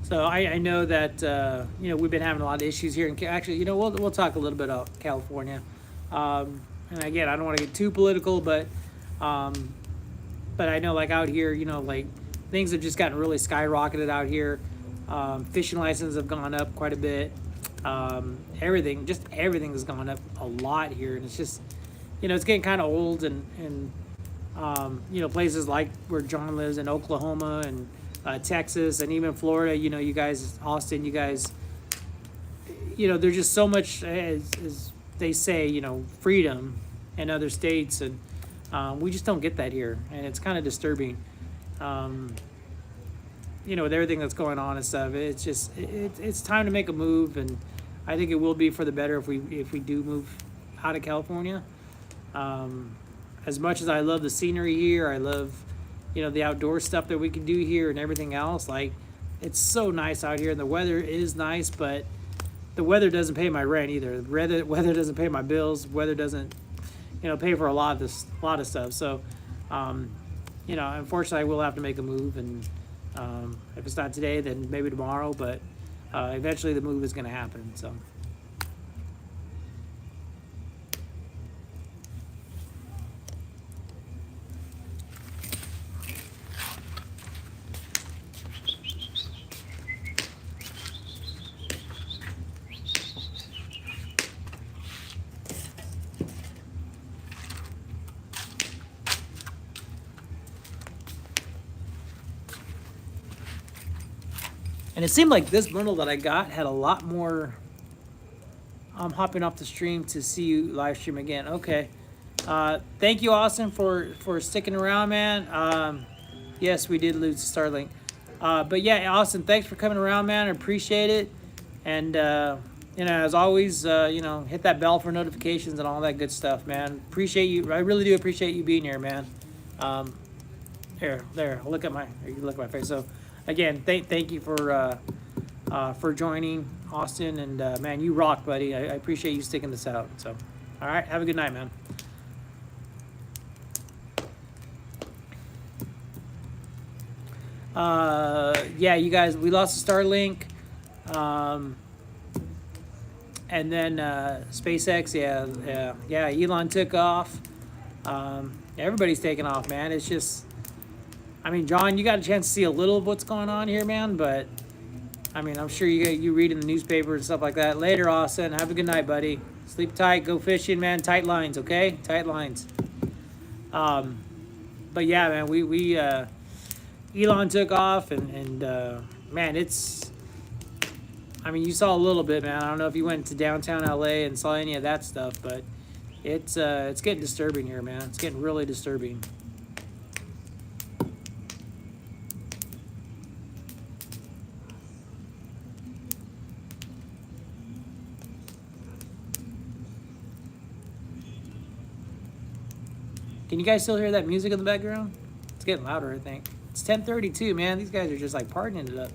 So I know that we've been having a lot of issues here, and actually we'll talk a little bit about California, and again I don't want to get too political, but I know like out here like things have just gotten really skyrocketed out here. Fishing licenses have gone up quite a bit. Everything has gone up a lot here, and it's just it's getting kind of old, and places like where John lives in Oklahoma and Texas and even Florida, you guys, Austin, you guys, there's just so much, as they say, freedom in other states, and we just don't get that here, and it's kind of disturbing. With everything that's going on and stuff, it's just it's time to make a move, and I think it will be for the better if we do move out of California. As much as I love the scenery here, I love the outdoor stuff that we can do here and everything else. Like, it's so nice out here, and the weather is nice, but the weather doesn't pay my rent either. The weather doesn't pay my bills. Weather doesn't, pay for a lot of stuff. So, unfortunately, I will have to make a move, and if it's not today, then maybe tomorrow. But eventually, the move is going to happen. So. And it seemed like this bundle that I got had a lot more. I'm hopping off the stream to see you live stream again. Okay. Thank you, Austin, for sticking around, man. Yes, we did lose Starlink. But yeah, Austin, thanks for coming around, man. I appreciate it. And, as always, hit that bell for notifications and all that good stuff, man. Appreciate you. I really do appreciate you being here, man. There. Look at my face. So, again, thank you for joining, Austin, and man, you rock, buddy. I appreciate you sticking this out. So, all right, have a good night, man. Yeah, you guys, we lost the Starlink, and then SpaceX. Yeah. Elon took off. Everybody's taking off, man. It's just. I mean, John, you got a chance to see a little of what's going on here, man, but, I mean, I'm sure you read in the newspaper and stuff like that. Later, Austin. Have a good night, buddy. Sleep tight. Go fishing, man. Tight lines, okay? Tight lines. But, yeah, man, we Elon took off, and man, it's, I mean, you saw a little bit, man. I don't know if you went to downtown LA and saw any of that stuff, but it's getting disturbing here, man. It's getting really disturbing. Can you guys still hear that music in the background? It's getting louder, I think. It's 10:32, man. These guys are just like partying it up.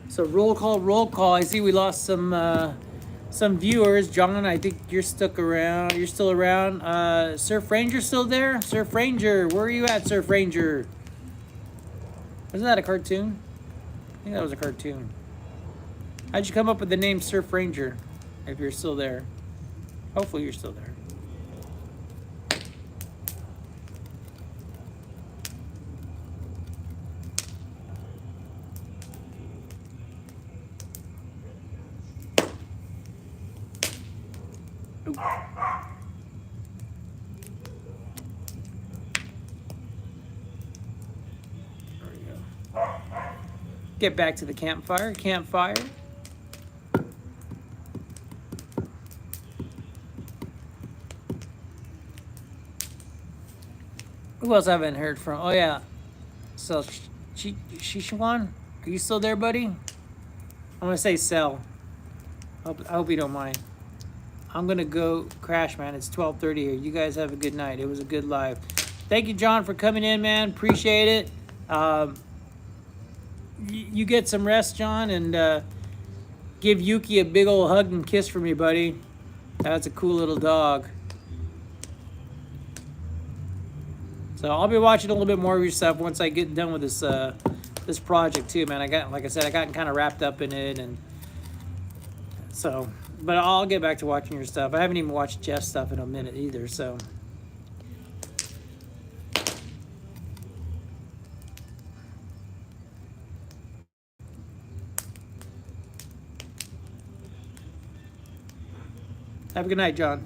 So roll call. I see we lost some viewers. John, I think you're stuck around. You're still around. Surf Ranger still there? Surf Ranger, where are you at, Surf Ranger? Wasn't that a cartoon? I think that was a cartoon. How'd you come up with the name Surf Ranger? If you're still there. Hopefully you're still there. Ooh. There we go. Get back to the campfire. Campfire. Who else I haven't heard from? Oh yeah. So Shishawan, are you still there, buddy? I'm gonna say sell. I hope you don't mind. I'm gonna go crash, man. It's 12:30 here. You guys have a good night. It was a good live. Thank you, John, for coming in, man. Appreciate it. You get some rest, John, and give Yuki a big old hug and kiss for me, buddy. That's a cool little dog. So I'll be watching a little bit more of your stuff once I get done with this this project too, man. Like I said, I got kind of wrapped up in it, and so. But I'll get back to watching your stuff. I haven't even watched Jeff's stuff in a minute either, so. Have a good night, John.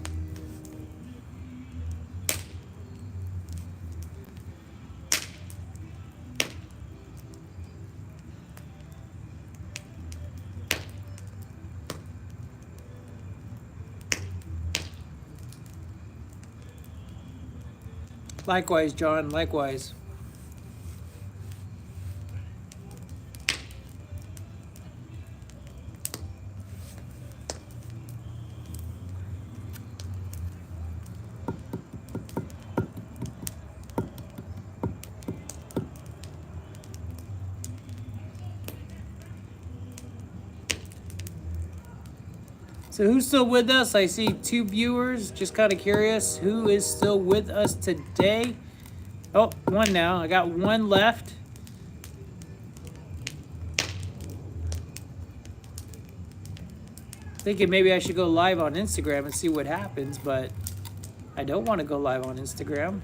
Likewise, John, likewise. So who's still with us? I see 2 viewers. Just kind of curious. Who is still with us today? Oh, 1 now. I got 1 left. Thinking maybe I should go live on Instagram and see what happens, but I don't want to go live on Instagram.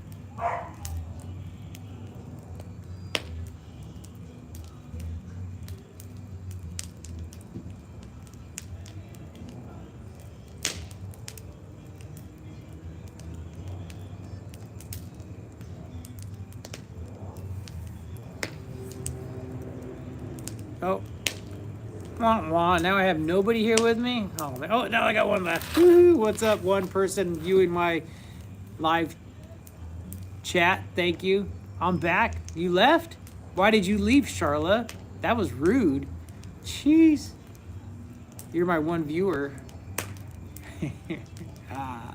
Oh, now I have nobody here with me. Oh, man. Oh, now I got 1 left. Woo-hoo. What's up, 1 person viewing my live chat? Thank you. I'm back. You left? Why did you leave, Charla? That was rude. Jeez. You're my 1 viewer. Ah.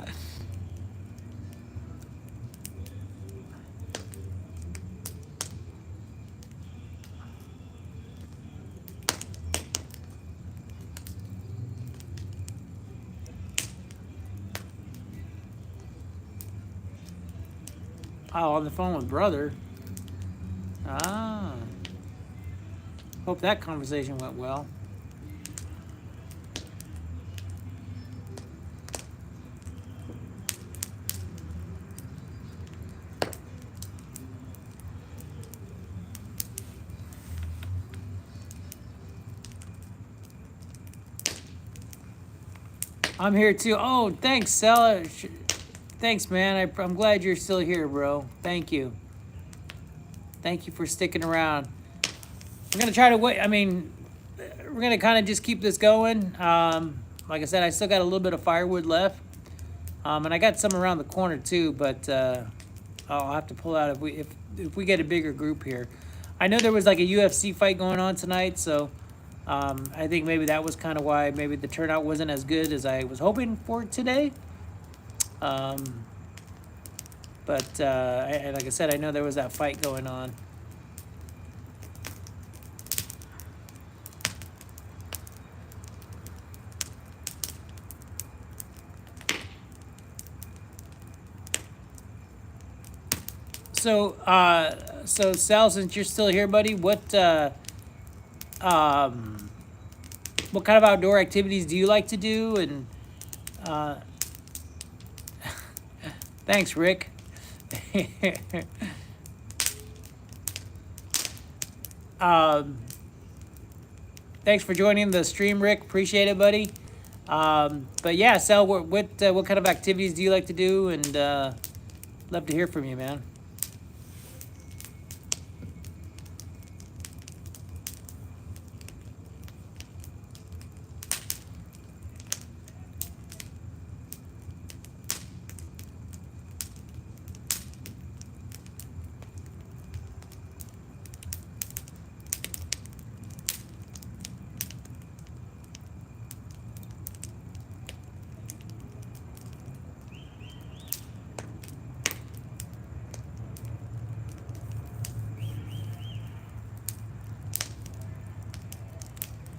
Oh, on the phone with brother. Ah. Hope that conversation went well. I'm here too. Oh, thanks, Sella. Thanks, man. I'm glad you're still here, bro. Thank you. Thank you for sticking around. We're gonna try to wait. I mean, we're gonna kind of just keep this going. Like I said, I still got a little bit of firewood left, and I got some around the corner too. But I'll have to pull out if we get a bigger group here. I know there was like a UFC fight going on tonight, so I think maybe that was kind of why maybe the turnout wasn't as good as I was hoping for today. But like I said, I know there was that fight going on. So, Sal, since you're still here, buddy, what kind of outdoor activities do you like to do? And thanks, Rick. Thanks for joining the stream, Rick. Appreciate it, buddy. But yeah, Sal, what kind of activities do you like to do? And love to hear from you, man.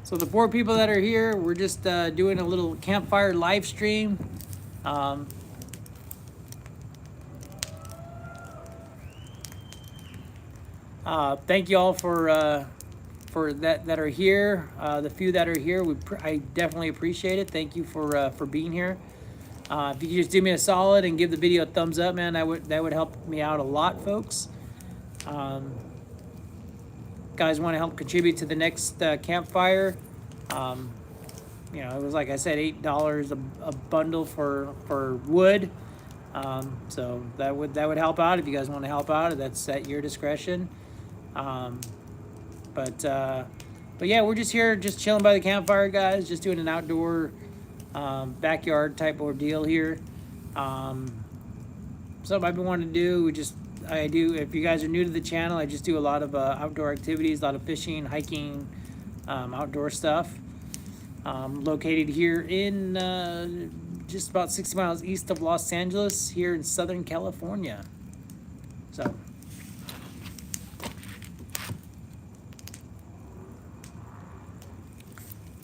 So the 4 people that are here, we're just doing a little campfire live stream. Thank you all for that are here. The few that are here, I definitely appreciate it. Thank you for being here. If you could just do me a solid and give the video a thumbs up, man, that would help me out a lot, folks. Guys want to help contribute to the next campfire, you know, it was like I said, $8 a bundle for wood. So that would help out if you guys want to help out. That's at your discretion. But yeah, we're just here, just chilling by the campfire, guys. Just doing an outdoor backyard type ordeal here. Something I've been wanting to do. If you guys are new to the channel, I just do a lot of outdoor activities, a lot of fishing, hiking, outdoor stuff. Located here in just about 60 miles east of Los Angeles, here in Southern California.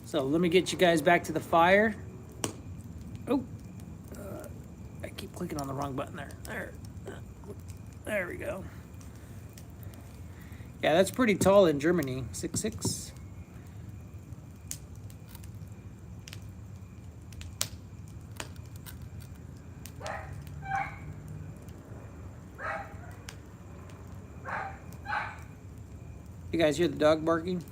So let me get you guys back to the fire. Oh, I keep clicking on the wrong button there. There we go. Yeah, that's pretty tall in Germany. 6'6". You guys hear the dog barking?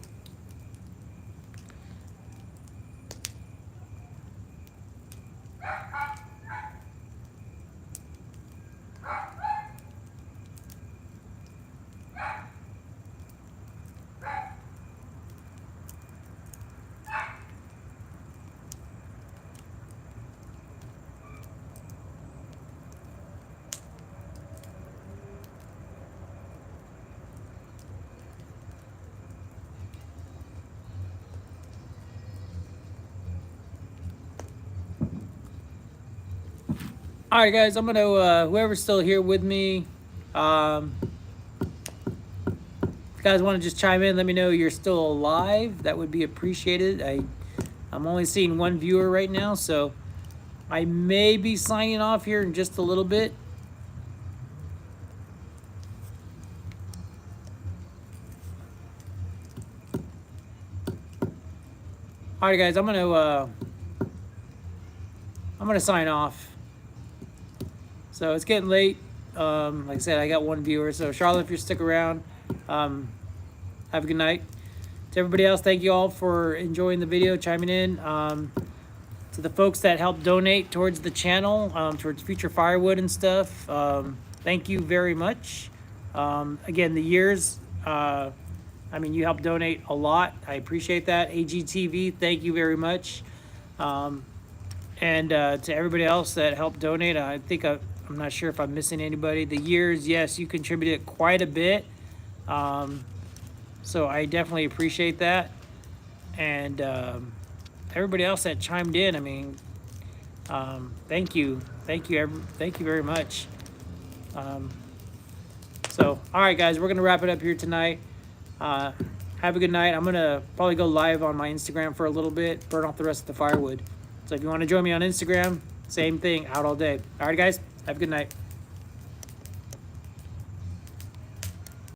All right, guys, I'm gonna whoever's still here with me, if you guys want to just chime in, let me know you're still alive. That would be appreciated. I'm only seeing one viewer right now, so I may be signing off here in just a little bit. All right, guys, I'm gonna sign off. So it's getting late. Like I said, I got one viewer. So Charlotte, if you stick around, have a good night. To everybody else, thank you all for enjoying the video, chiming in. to the folks that help donate towards the channel, towards future firewood and stuff. Thank you very much. Again, the years, I mean, you help donate a lot. I appreciate that. AGTV, thank you very much. And to everybody else that helped donate, I think I'm not sure if I'm missing anybody. The years, yes, you contributed quite a bit. So I definitely appreciate that. And everybody else that chimed in, I mean, thank you. Thank you very much. So, all right, guys, we're going to wrap it up here tonight. Have a good night. I'm going to probably go live on my Instagram for a little bit, burn off the rest of the firewood. So if you want to join me on Instagram, same thing, out all day. All right, guys, have a good night.